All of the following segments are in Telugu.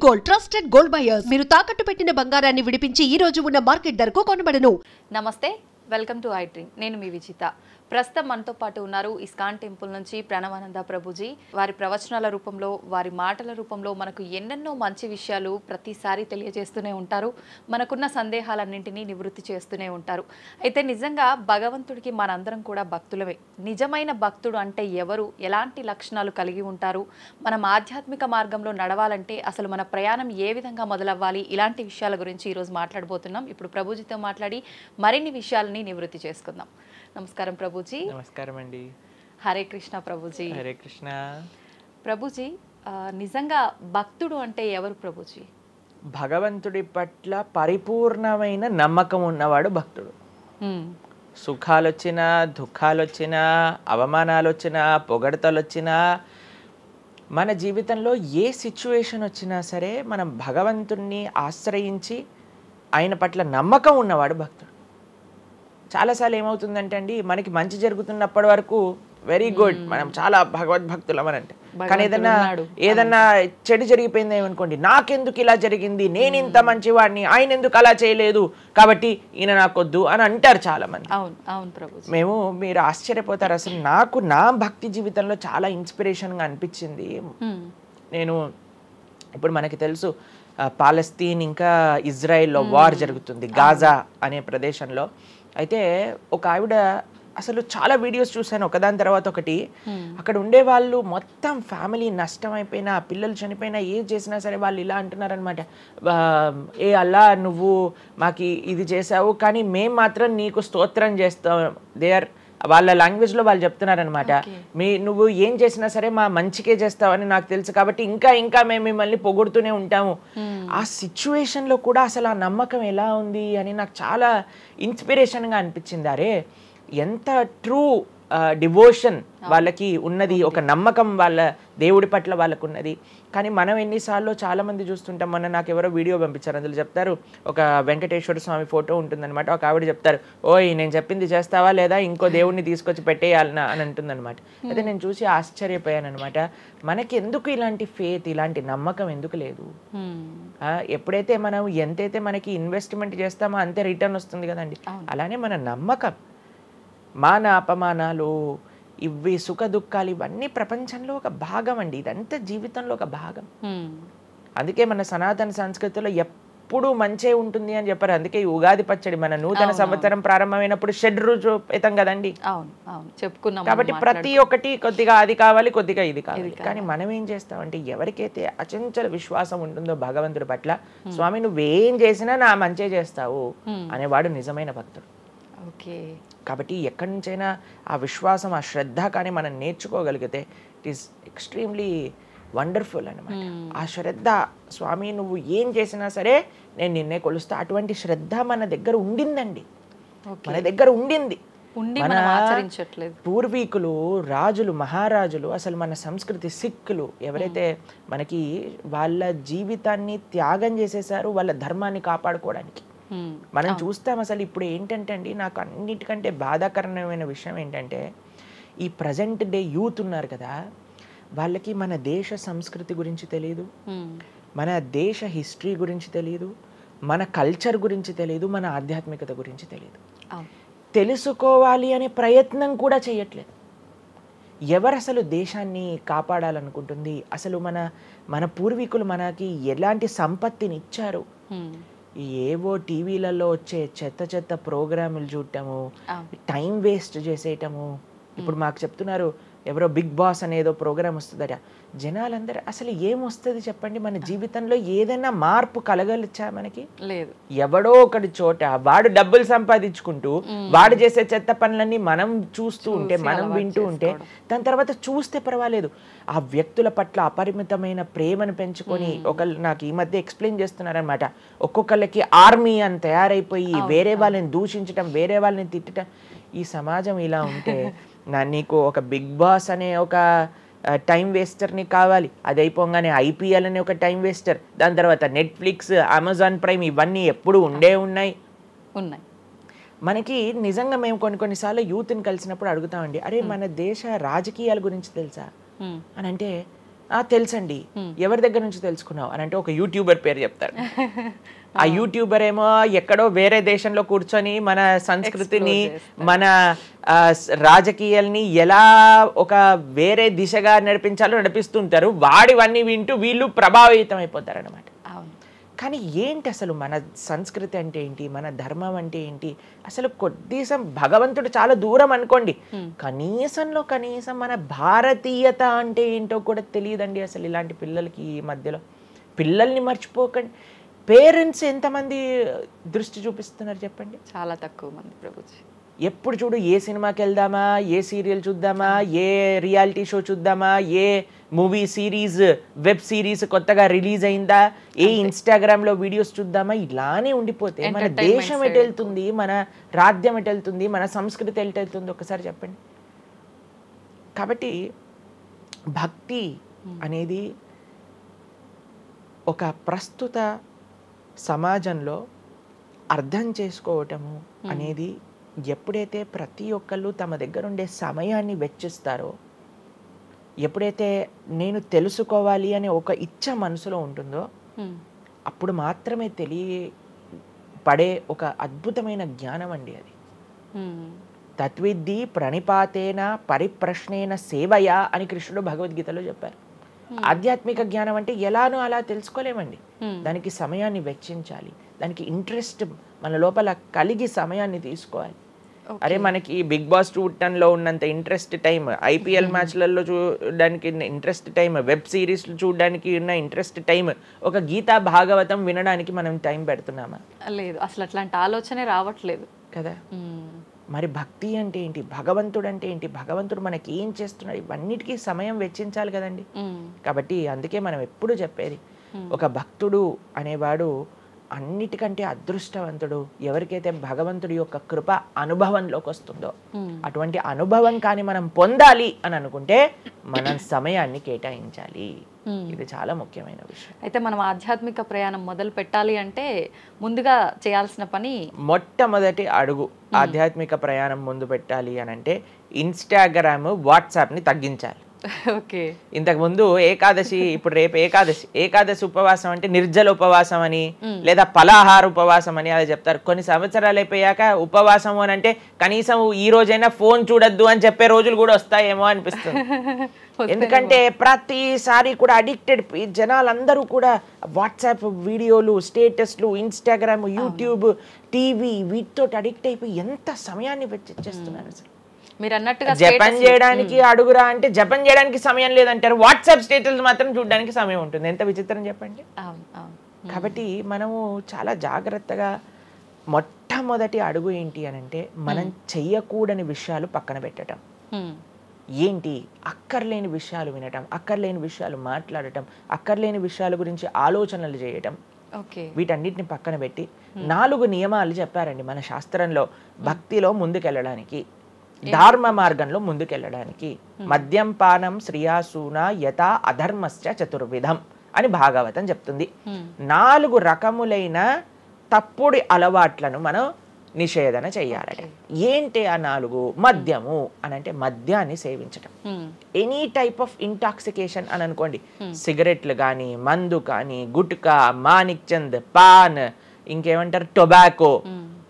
గోల్డ్ ట్రస్టెడ్ గోల్డ్ బయర్స్ మీరు తాకట్టు పెట్టిన బంగారాన్ని విడిపించి ఈ రోజు ఉన్న మార్కెట్ ధరకు కొనబడను. నమస్తే, వెల్కమ్ టు ఐ డ్రీమ్. నేను మీ విజిత. ప్రస్తుతం మనతో పాటు ఉన్నారు ఇస్కాన్ టెంపుల్ నుంచి ప్రణవానంద ప్రభుజీ. వారి ప్రవచనాల రూపంలో, వారి మాటల రూపంలో మనకు ఎన్నెన్నో మంచి విషయాలు ప్రతిసారి తెలియజేస్తూనే ఉంటారు. మనకున్న సందేహాలన్నింటినీ నివృత్తి చేస్తూనే ఉంటారు. అయితే నిజంగా భగవంతుడికి మనందరం కూడా భక్తులమే. నిజమైన భక్తుడు అంటే ఎవరు, ఎలాంటి లక్షణాలు కలిగి ఉంటారు, మనం ఆధ్యాత్మిక మార్గంలో నడవాలంటే అసలు మన ప్రయాణం ఏ విధంగా మొదలవ్వాలి, ఇలాంటి విషయాల గురించి ఈరోజు మాట్లాడబోతున్నాం. ఇప్పుడు ప్రభుజీతో మాట్లాడి మరిన్ని విషయాలని నివృత్తి చేసుకుందాం. నమస్కారం ప్రభుజీ. నమస్కారం అండి. హరే కృష్ణ ప్రభుజీ. హరే కృష్ణ ప్రభుజీ. నిజంగా భక్తుడు అంటే ఎవరు ప్రభుజీ? భగవంతుడి పట్ల పరిపూర్ణమైన నమ్మకం ఉన్నవాడు భక్తుడు. సుఖాలు వచ్చినా, దుఃఖాలు వచ్చినా, అవమానాలు వచ్చినా, పొగడతలు వచ్చినా, మన జీవితంలో ఏ సిచ్యువేషన్ వచ్చినా సరే మనం భగవంతుణ్ణి ఆశ్రయించి ఆయన పట్ల నమ్మకం ఉన్నవాడు భక్తుడు. చాలాసార్లు ఏమవుతుందంటే అండి, మనకి మంచి జరుగుతున్నప్పటి వరకు వెరీ గుడ్, మనం చాలా భగవద్భక్తులం అని అంటే, కానీ ఏదన్నా చెడు జరిగిపోయింది ఏమనుకోండి, నాకెందుకు ఇలా జరిగింది, నేను ఇంత మంచివాడిని, ఆయన ఎందుకు అలా చేయలేదు, కాబట్టి ఈయన నాకొద్దు అని అంటారు చాలా మంది. మీరు ఆశ్చర్యపోతారు. అసలు నాకు నా భక్తి జీవితంలో చాలా ఇన్స్పిరేషన్గా అనిపించింది. నేను ఇప్పుడు మనకి తెలుసు పాలస్తీన్ ఇంకా ఇజ్రాయెల్లో వార్ జరుగుతుంది, గాజా అనే ప్రదేశంలో. అయితే ఒక ఆవిడ, అసలు చాలా వీడియోస్ చూశాను ఒకదాని తర్వాత ఒకటి, అక్కడ ఉండే వాళ్ళు మొత్తం ఫ్యామిలీ నష్టం అయిపోయినా, పిల్లలు చనిపోయినా, ఏం చేసినా సరే వాళ్ళు ఇలా అంటున్నారనమాట, ఏ అల్లా నువ్వు మాకు ఇది చేసావు కానీ మేము మాత్రం నీకు స్తోత్రం చేస్తాం. వాళ్ళ లాంగ్వేజ్లో వాళ్ళు చెప్తున్నారనమాట, నువ్వు ఏం చేసినా సరే మా మంచికే చేస్తావని నాకు తెలుసు, కాబట్టి ఇంకా ఇంకా మేము మిమ్మల్ని పొగుడుతూనే ఉంటాము. ఆ సిచ్యువేషన్లో కూడా అసలు ఆ నమ్మకం ఎలా ఉంది అని నాకు చాలా ఇన్స్పిరేషన్గా అనిపించింది. అరే ఎంత ట్రూ డివోషన్ వాళ్ళకి ఉన్నది, ఒక నమ్మకం వాళ్ళ దేవుడి పట్ల వాళ్ళకు ఉన్నది. కానీ మనం ఎన్నిసార్లు చాలామంది చూస్తుంటాం. మొన్న నాకు ఎవరో వీడియో పంపించారు, అందులో చెప్తారు, ఒక వెంకటేశ్వర స్వామి ఫోటో ఉంటుందన్నమాట, ఒక ఆవిడ చెప్తారు, ఓయ్ నేను చెప్పింది చేస్తావా లేదా, ఇంకో దేవుడిని తీసుకొచ్చి పెట్టేయాలనా అని అంటుందన్నమాట. అయితే నేను చూసి ఆశ్చర్యపోయాను అనమాట. మనకి ఎందుకు ఇలాంటి ఫేత్, ఇలాంటి నమ్మకం ఎందుకు లేదు? ఎప్పుడైతే మనం ఎంతైతే మనకి ఇన్వెస్ట్మెంట్ చేస్తామో అంతే రిటర్న్ వస్తుంది కదండి. అలానే మన నమ్మకం, మాన అపమానాలు, ఇవి సుఖ దుఃఖాలు, ఇవన్నీ ప్రపంచంలో ఒక భాగం అండి. ఇదంతా జీవితంలో ఒక భాగం. అందుకే మన సనాతన సంస్కృతిలో ఎప్పుడు మంచే ఉంటుంది అని చెప్పారు. అందుకే ఈ ఉగాది పచ్చడి, మన నూతన సంవత్సరం ప్రారంభమైనప్పుడు షడ్రుజోపేతం కదండి, చెప్పుకున్నాం. కాబట్టి ప్రతి ఒక్కటి కొద్దిగా అది కావాలి, కొద్దిగా ఇది కావాలి. కానీ మనం ఏం చేస్తామంటే, ఎవరికైతే అచంచల విశ్వాసం ఉంటుందో భగవంతుడి పట్ల, స్వామి నువ్వేం చేసినా నా మంచే చేస్తావు అనేవాడు నిజమైన భక్తుడు. కాబట్టి ఎక్కడి నుంచైనా ఆ విశ్వాసం, ఆ శ్రద్ధ కానీ మనం నేర్చుకోగలిగితే ఇట్ ఈస్ ఎక్స్ట్రీమ్లీ వండర్ఫుల్ అనమాట. ఆ శ్రద్ధ, స్వామి నువ్వు ఏం చేసినా సరే నేను నిన్నే కొలుస్తా, అటువంటి శ్రద్ధ మన దగ్గర ఉండిందండి, మన దగ్గర ఉండింది. మన పూర్వీకులు, రాజులు, మహారాజులు, అసలు మన సంస్కృతి, సిక్కులు ఎవరైతే మనకి వాళ్ళ జీవితాన్ని త్యాగం చేసేసారు వాళ్ళ ధర్మాన్ని కాపాడుకోవడానికి. మనం చూస్తాం. అసలు ఇప్పుడు ఏంటంటే అండి, నాకు అన్నిటికంటే బాధాకరమైన విషయం ఏంటంటే, ఈ ప్రజెంట్ డే యూత్ ఉన్నారు కదా, వాళ్ళకి మన దేశ సంస్కృతి గురించి తెలియదు, మన దేశ హిస్టరీ గురించి తెలియదు, మన కల్చర్ గురించి తెలియదు, మన ఆధ్యాత్మికత గురించి తెలియదు. తెలుసుకోవాలి అనే ప్రయత్నం కూడా చేయట్లేదు. ఎవరు అసలు దేశాన్ని కాపాడాలనుకుంటుంది? అసలు మన పూర్వీకులు మనకి ఎలాంటి సంపత్తిని ఇచ్చారు? ఏవో టీవీలలో వచ్చే చెత్త ప్రోగ్రాములు చూడటము, టైం వేస్ట్ చేసేయటము. ఇప్పుడు మాకు చెప్తున్నారు, ఎవరో బిగ్ బాస్ అనేదో ప్రోగ్రామ్ వస్తుందట. జనాలందరూ అసలు ఏమొస్తుంది చెప్పండి? మన జీవితంలో ఏదైనా మార్పు కలగలిచ్చా? మనకి లేదు. ఎవడో ఒకటి చోట వాడు డబ్బులు సంపాదించుకుంటూ వాడు చేసే చెత్త పనులన్నీ మనం చూస్తూ ఉంటే, మనం వింటూ ఉంటే, దాని తర్వాత చూస్తే పర్వాలేదు, ఆ వ్యక్తుల పట్ల అపరిమితమైన ప్రేమను పెంచుకొని, ఒకళ్ళు నాకు ఈ మధ్య ఎక్స్ప్లెయిన్ చేస్తున్నారనమాట, ఒక్కొక్కళ్ళకి ఆర్మీ అని తయారైపోయి వేరే వాళ్ళని దూషించటం, వేరే వాళ్ళని తిట్టడం. ఈ సమాజం ఇలా ఉంటే నీకు ఒక బిగ్ బాస్ అనే ఒక టైం వేస్టర్ని కావాలి, అది అయిపోగానే ఐపీఎల్ అనే ఒక టైం వేస్టర్, దాని తర్వాత నెట్ఫ్లిక్స్, అమెజాన్ ప్రైమ్, ఇవన్నీ ఎప్పుడు ఉన్నాయి. మనకి నిజంగా మేము కొన్నిసార్లు యూత్ని కలిసినప్పుడు అడుగుతామండి, అరే మన దేశ రాజకీయాల గురించి తెలుసా అని అంటే, తెలుసండి. ఎవరి దగ్గర నుంచి తెలుసుకున్నావు అని అంటే ఒక యూట్యూబర్ పేరు చెప్తారు. ఆ యూట్యూబర్ ఏమో ఎక్కడో వేరే దేశంలో కూర్చొని మన సంస్కృతిని మన రాజకీయాల్ని ఎలా ఒక వేరే దిశగా నడిపించాలో నడిపిస్తుంటారు. వాడివన్నీ వింటూ వీళ్ళు ప్రభావితం అయిపోతారు అనమాట. కానీ ఏంటి అసలు మన సంస్కృతి అంటే ఏంటి, మన ధర్మం అంటే ఏంటి, అసలు కొద్దిసం భగవంతుడు చాలా దూరం అనుకోండి, కనీసంలో కనీసం మన భారతీయత అంటే ఏంటో కూడా తెలియదండి అసలు ఇలాంటి పిల్లలకి. ఈ మధ్యలో పిల్లల్ని మర్చిపోకండి. పేరెంట్స్ ఎంతమంది దృష్టి చూపిస్తున్నారు చెప్పండి? చాలా తక్కువ మంది ప్రభుజీ. ఎప్పుడు చూడు ఏ సినిమాకి వెళ్దామా, ఏ సీరియల్ చూద్దామా, ఏ రియాలిటీ షో చూద్దామా, ఏ మూవీ సిరీస్ వెబ్ సిరీస్ కొత్తగా రిలీజ్ అయిందా, ఏ ఇన్స్టాగ్రామ్లో వీడియోస్ చూద్దామా, ఇలానే ఉండిపోతే మన దేశం ఎటు వెళ్తుంది, మన రాజ్యం ఎటు వెళ్తుంది, మన సంస్కృతి ఎటు వెళ్తుంది ఒకసారి చెప్పండి. కాబట్టి భక్తి అనేది ఒక ప్రస్తుత సమాజంలో అర్థం చేసుకోవటము అనేది ఎప్పుడైతే ప్రతి ఒక్కళ్ళు తమ దగ్గర ఉండే సమయాన్ని వెచ్చిస్తారో, ఎప్పుడైతే నేను తెలుసుకోవాలి అనే ఒక ఇచ్చ మనసులో ఉంటుందో అప్పుడు మాత్రమే తెలియపడే ఒక అద్భుతమైన జ్ఞానం అండి అది. తత్విద్ధి ప్రణిపాతేన పరిప్రశ్నేన సేవయా అని కృష్ణుడు భగవద్గీతలో చెప్పారు. ఆధ్యాత్మిక జ్ఞానం అంటే ఎలానో అలా తెలుసుకోలేమండి. దానికి సమయాన్ని వెచ్చించాలి, దానికి ఇంట్రెస్ట్ మన లోపల కలిగి సమయాన్ని తీసుకోవాలి. అరే మనకి బిగ్ బాస్ 210లో ఉన్నంత ఇంట్రెస్ట్ టైం, ఐపీఎల్ మ్యాచ్లలో చూడడానికి ఇంట్రెస్ట్ టైం, వెబ్ సిరీస్లు చూడడానికి ఉన్న ఇంట్రెస్ట్ టైం, ఒక గీతా భాగవతం వినడానికి మనం టైం పెడుతున్నామా? లేదు, అసలు అట్లాంటి ఆలోచనే రావట్లేదు కదా. మరి భక్తి అంటే ఏంటి, భగవంతుడు అంటే ఏంటి, భగవంతుడు మనకి ఏం చేస్తున్నాడు, ఇవన్నిటికీ సమయం వెచ్చించాలి కదండి. కాబట్టి అందుకే మనం ఎప్పుడు చెప్పేది, ఒక భక్తుడు అనేవాడు అన్నిటికంటే అదృష్టవంతుడు ఎవరికైతే భగవంతుడి యొక్క కృప అనుభవంలోకి వస్తుందో. అటువంటి అనుభవం కానీ మనం పొందాలి అని అనుకుంటే మనం సమయాన్ని కేటాయించాలి. ఇది చాలా ముఖ్యమైన విషయం. అయితే మనం ఆధ్యాత్మిక ప్రయాణం మొదలు పెట్టాలి అంటే ముందుగా చేయాల్సిన పని, మొట్టమొదటి అడుగు ఆధ్యాత్మిక ప్రయాణం ముందు పెట్టాలి అని అంటే ఇన్స్టాగ్రామ్, వాట్సాప్ని తగ్గించాలి. ఓకే. ఇంతకు ముందు ఏకాదశి, ఇప్పుడు రేపు ఏకాదశి ఉపవాసం అంటే నిర్జల ఉపవాసం అని లేదా పలాహార ఉపవాసం అని అది చెప్తారు. కొన్ని సంవత్సరాలు అయిపోయాక ఉపవాసం అని అంటే కనీసం ఈ రోజైనా ఫోన్ చూడొద్దు అని చెప్పే రోజులు కూడా వస్తాయేమో అనిపిస్తుంది. ఎందుకంటే ప్రతిసారి కూడా అడిక్టెడ్ జనాలందరూ కూడా వాట్సాప్ వీడియోలు, స్టేటస్లు, ఇన్స్టాగ్రామ్, యూట్యూబ్, టీవీ వీటితో అడిక్ట్ అయిపోయి ఎంత సమయాన్ని వెచ్చిస్తున్నారు. అసలు మీరు అన్నట్టుగా జపం చేయడానికి అడుగురా అంటే జపం చేయడానికి సమయం లేదంటారు, వాట్సాప్ స్టేటస్ మాత్రం చూడడానికి సమయం ఉంటుంది. ఎంత విచిత్రం చెప్పండి. కాబట్టి మనము చాలా జాగ్రత్తగా మొట్టమొదటి అడుగు ఏంటి అని అంటే మనం చెయ్యకూడని విషయాలు పక్కన పెట్టడం. ఏంటి? అక్కర్లేని విషయాలు వినటం, అక్కర్లేని విషయాలు మాట్లాడటం, అక్కర్లేని విషయాల గురించి ఆలోచనలు చేయటం, వీటన్నిటిని పక్కన పెట్టి 4 నియమాలు చెప్పారండి మన శాస్త్రంలో భక్తిలో ముందుకెళ్ళడానికి, ధర్మ మార్గంలో ముందుకెళ్ళడానికి. మద్యం పానం శ్రియాసూన యథా అధర్మశ్చ చతుర్విధం అని భాగవతం చెప్తుంది. 4 రకములైన తప్పుడు అలవాట్లను మనం నిషేధన చెయ్యాలట. ఏంటి ఆ 4? మద్యము అని అంటే మద్యాన్ని సేవించటం, ఎనీ టైప్ ఆఫ్ ఇంటాక్సికేషన్ అని అనుకోండి, సిగరెట్లు కానీ, మందు కానీ, గుట్కా, మానిక్ చంద్, పాన్, ఇంకేమంటారు టొబాకో,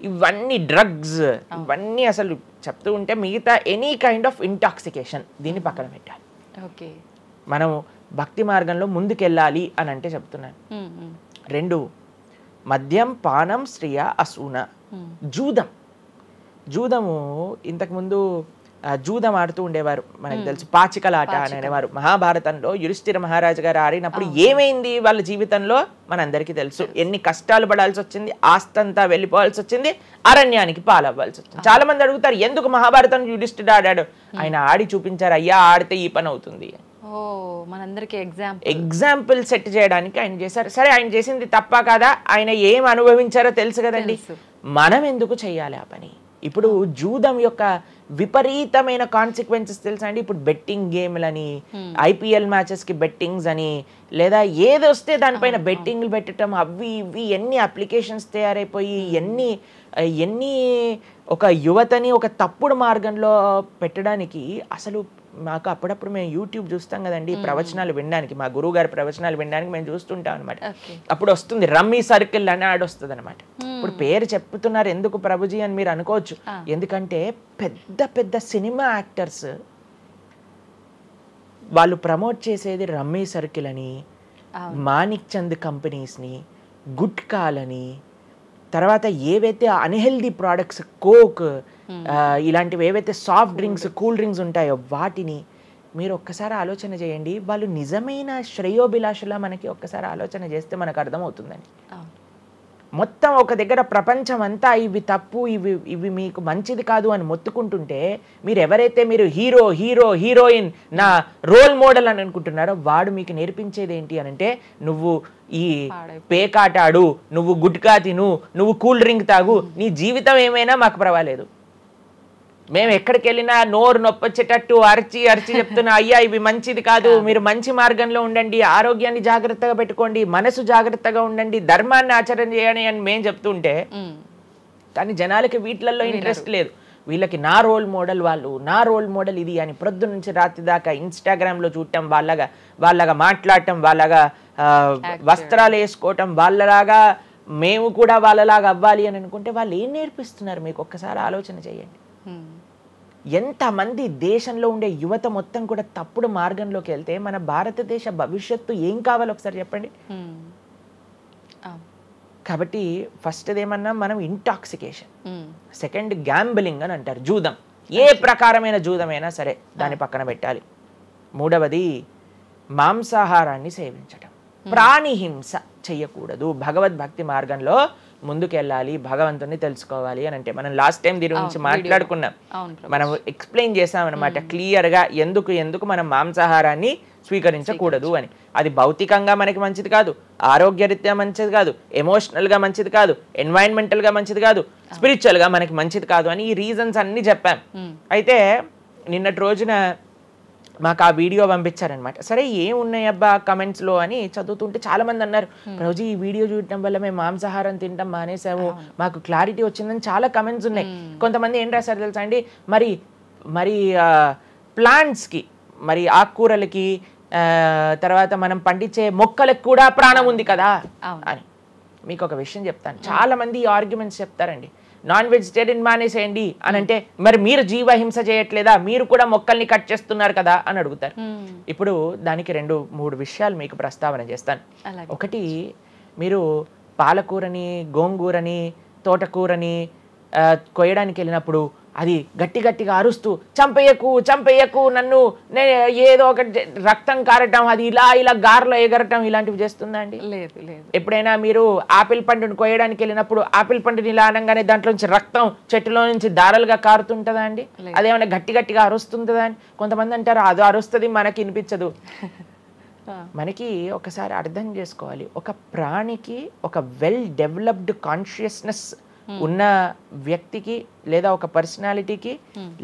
ఇవన్నీ డ్రగ్స్, ఇవన్నీ అసలు చెప్తూ ఉంటే మిగతా ఎనీ కైండ్ ఆఫ్ ఇంటాక్సికేషన్ దీన్ని పక్కన పెట్టాలి. ఓకే, మనం భక్తి మార్గంలో ముందుకెళ్ళాలి అని అంటే చెప్తున్నాను. 2 మద్యం పానం శ్రియ అసూన. జూదము ఇంతకుముందు జూదం ఆడుతూ ఉండేవారు, మనకు తెలుసు పాచికల ఆట అని అనేవారు. మహాభారతంలో యుధిష్ఠిర మహారాజు గారు ఆడినప్పుడు ఏమైంది వాళ్ళ జీవితంలో మనందరికీ తెలుసు. ఎన్ని కష్టాలు పడాల్సి వచ్చింది, ఆస్తంతా వెళ్ళిపోవాల్సి వచ్చింది, అరణ్యానికి పాలవ్వాల్సి వచ్చింది. చాలా మంది అడుగుతారు ఎందుకు మహాభారతం యుధిష్ఠిర ఆడాడు. ఆయన ఆడి చూపించారు, అయ్యా ఆడితే ఈ పని అవుతుంది. ఎగ్జాంపుల్ సెట్ చేయడానికి ఆయన చేశారు. సరే, ఆయన చేసింది తప్ప కదా, ఆయన ఏం అనుభవించారో తెలుసు కదండి, మనం ఎందుకు చెయ్యాలి ఆ పని? ఇప్పుడు జూదం యొక్క విపరీతమైన కాన్సిక్వెన్సెస్ తెలుసా అండి. ఇప్పుడు బెట్టింగ్ గేమ్లని, ఐపీఎల్ మ్యాచెస్ కి బెట్టింగ్స్ అని, లేదా ఏది వస్తే దానిపైన బెట్టింగ్లు పెట్టడం, అవి ఇవి ఎన్ని అప్లికేషన్స్ తయారైపోయి ఎన్ని ఒక యువతని ఒక తప్పుడు మార్గంలో పెట్టడానికి అసలు మాకు అప్పుడప్పుడు మేము యూట్యూబ్ చూస్తాం కదండి ప్రవచనాలు వినడానికి, మా గురువు గారి ప్రవచనాలు వినడానికి మేము చూస్తుంటాం అనమాట. అప్పుడు వస్తుంది రమ్మీ సర్కిల్ అని యాడ్ వస్తుంది అనమాట. ఇప్పుడు పేరు చెప్తున్నారు ఎందుకు ప్రభుజీ అని మీరు అనుకోవచ్చు. ఎందుకంటే పెద్ద పెద్ద సినిమా యాక్టర్స్ వాళ్ళు ప్రమోట్ చేసేది రమ్మీ సర్కిల్ అని, మాణిక్ చంద్ కంపెనీస్ని, గుట్కాలని, తర్వాత ఏవైతే అన్హెల్దీ ప్రోడక్ట్స్ కోక్ ఇలాంటివి ఏవైతే సాఫ్ట్ డ్రింక్స్ కూల్ డ్రింక్స్ ఉంటాయో వాటిని మీరు ఒక్కసారి ఆలోచన చేయండి. వాళ్ళు నిజమైన శ్రేయోభిలాషులా మనకి ఒక్కసారి ఆలోచన చేస్తే మనకు అర్థమవుతుందని. మొత్తం ఒక దగ్గర ప్రపంచం అంతా ఇవి తప్పు, ఇవి మీకు మంచిది కాదు అని మొత్తుకుంటుంటే మీరు ఎవరైతే మీరు హీరోయిన్ నా రోల్ మోడల్ అని అనుకుంటున్నారో వాడు మీకు నేర్పించేది ఏంటి అని అంటే, నువ్వు ఈ పేకాట ఆడు, నువ్వు గుట్కా తిను, నువ్వు కూల్ డ్రింక్ తాగు, నీ జీవితం ఏమైనా మాకు పర్వాలేదు. మేము ఎక్కడికి వెళ్ళినా నోరు నొప్పొచ్చేటట్టు అరిచి చెప్తున్నా, అయ్యా ఇవి మంచిది కాదు, మీరు మంచి మార్గంలో ఉండండి, ఆరోగ్యాన్ని జాగ్రత్తగా పెట్టుకోండి, మనసు జాగ్రత్తగా ఉండండి, ధర్మాన్ని ఆచరణ చేయండి అని మేము చెప్తుంటే, కానీ జనాలకి వీటిల్లో ఇంట్రెస్ట్ లేదు. వీళ్ళకి నా రోల్ మోడల్ వాళ్ళు, నా రోల్ మోడల్ ఇది అని ప్రొద్దు నుంచి రాత్రి దాకా ఇన్స్టాగ్రామ్లో చూడటం, వాళ్ళగా మాట్లాడటం, వాళ్ళగా వస్త్రాలు వేసుకోవటం, వాళ్ళలాగా మేము కూడా వాళ్ళలాగా అవ్వాలి అని అనుకుంటే వాళ్ళు ఏం నేర్పిస్తున్నారు మీకు ఒక్కసారి ఆలోచన చేయండి. ఎంతమంది దేశంలో ఉండే యువత మొత్తం కూడా తప్పుడు మార్గంలోకి వెళ్తే మన భారతదేశ భవిష్యత్తు ఏం కావాలో ఒకసారి చెప్పండి. కాబట్టి ఫస్ట్ ఏమన్నా మనం ఇంటాక్సికేషన్, సెకండ్ గ్యాంబ్లింగ్ అని అంటారు, జూదం, ఏ ప్రకారమైన జూదమైనా సరే దాన్ని పక్కన పెట్టాలి. మూడవది మాంసాహారాన్ని సేవించటం, ప్రాణిహింస చెయ్యకూడదు, భగవద్భక్తి మార్గంలో ముందుకెళ్ళాలి, భగవంతుని తెలుసుకోవాలి అని అంటే మనం లాస్ట్ టైం దీని గురించి మాట్లాడుకున్నాం, మనం ఎక్స్ప్లెయిన్ చేసాం అనమాట క్లియర్గా ఎందుకు మనం మాంసాహారాన్ని స్వీకరించకూడదు అని. అది భౌతికంగా మనకి మంచిది కాదు, ఆరోగ్యరీత్యా మంచిది కాదు, ఎమోషనల్గా మంచిది కాదు, ఎన్వైరన్మెంటల్గా మంచిది కాదు, స్పిరిచువల్గా మనకి మంచిది కాదు అని ఈ రీజన్స్ అన్ని చెప్పాం. అయితే నిన్నటి రోజున మాకు ఆ వీడియో పంపించారనమాట. సరే ఏమున్నాయి అబ్బా కమెంట్స్లో అని చదువుతుంటే చాలా మంది అన్నారు, రోజు ఈ వీడియో చూడటం వల్ల మేము మాంసాహారం తినటం మానేసాము, మాకు క్లారిటీ వచ్చిందని చాలా కమెంట్స్ ఉన్నాయి. కొంతమంది ఏం రాశారు తెలుసా అండి, మరి ప్లాంట్స్కి, మరి ఆకుకూరలకి, తర్వాత మనం పండించే మొక్కలకు కూడా ప్రాణం ఉంది కదా అని. మీకు ఒక విషయం చెప్తాను, చాలా మంది ఈ ఆర్గ్యుమెంట్స్ చెప్తారండి, నాన్ వెజిటేరియన్ మానేసేయండి అని అంటే, మరి మీరు జీవహింస చేయట్లేదా, మీరు కూడా మొక్కల్ని కట్ చేస్తున్నారు కదా అని అడుగుతారు. ఇప్పుడు దానికి 2-3 విషయాలు మీకు ప్రస్తావన చేస్తాను. ఒకటి, మీరు పాలకూరని, గోంగూరని, తోటకూరని కొయ్యడానికి వెళ్ళినప్పుడు అది గట్టిగా అరుస్తూ చంపేయకు నన్ను, ఏదో ఒక రక్తం కారటం, అది ఇలా గార్లో ఎగరటం, ఇలాంటివి చేస్తుందా అండి? లేదు. ఎప్పుడైనా మీరు ఆపిల్ పండుని కొయ్యడానికి వెళ్ళినప్పుడు ఆపిల్ పండుని ఇలా అనగానే దాంట్లో నుంచి రక్తం చెట్టులో నుంచి దారాలుగా కారుతుంటుందా అండి? అదేమైనా గట్టిగా అరుస్తుందా అని కొంతమంది అంటారు, అది అరుస్తుంది మనకి వినిపించదు. మనకి ఒకసారి అర్థం చేసుకోవాలి, ఒక ప్రాణికి, ఒక వెల్ డెవలప్డ్ కాన్షియస్నెస్ ఉన్న వ్యక్తికి, లేదా ఒక పర్సనాలిటీకి,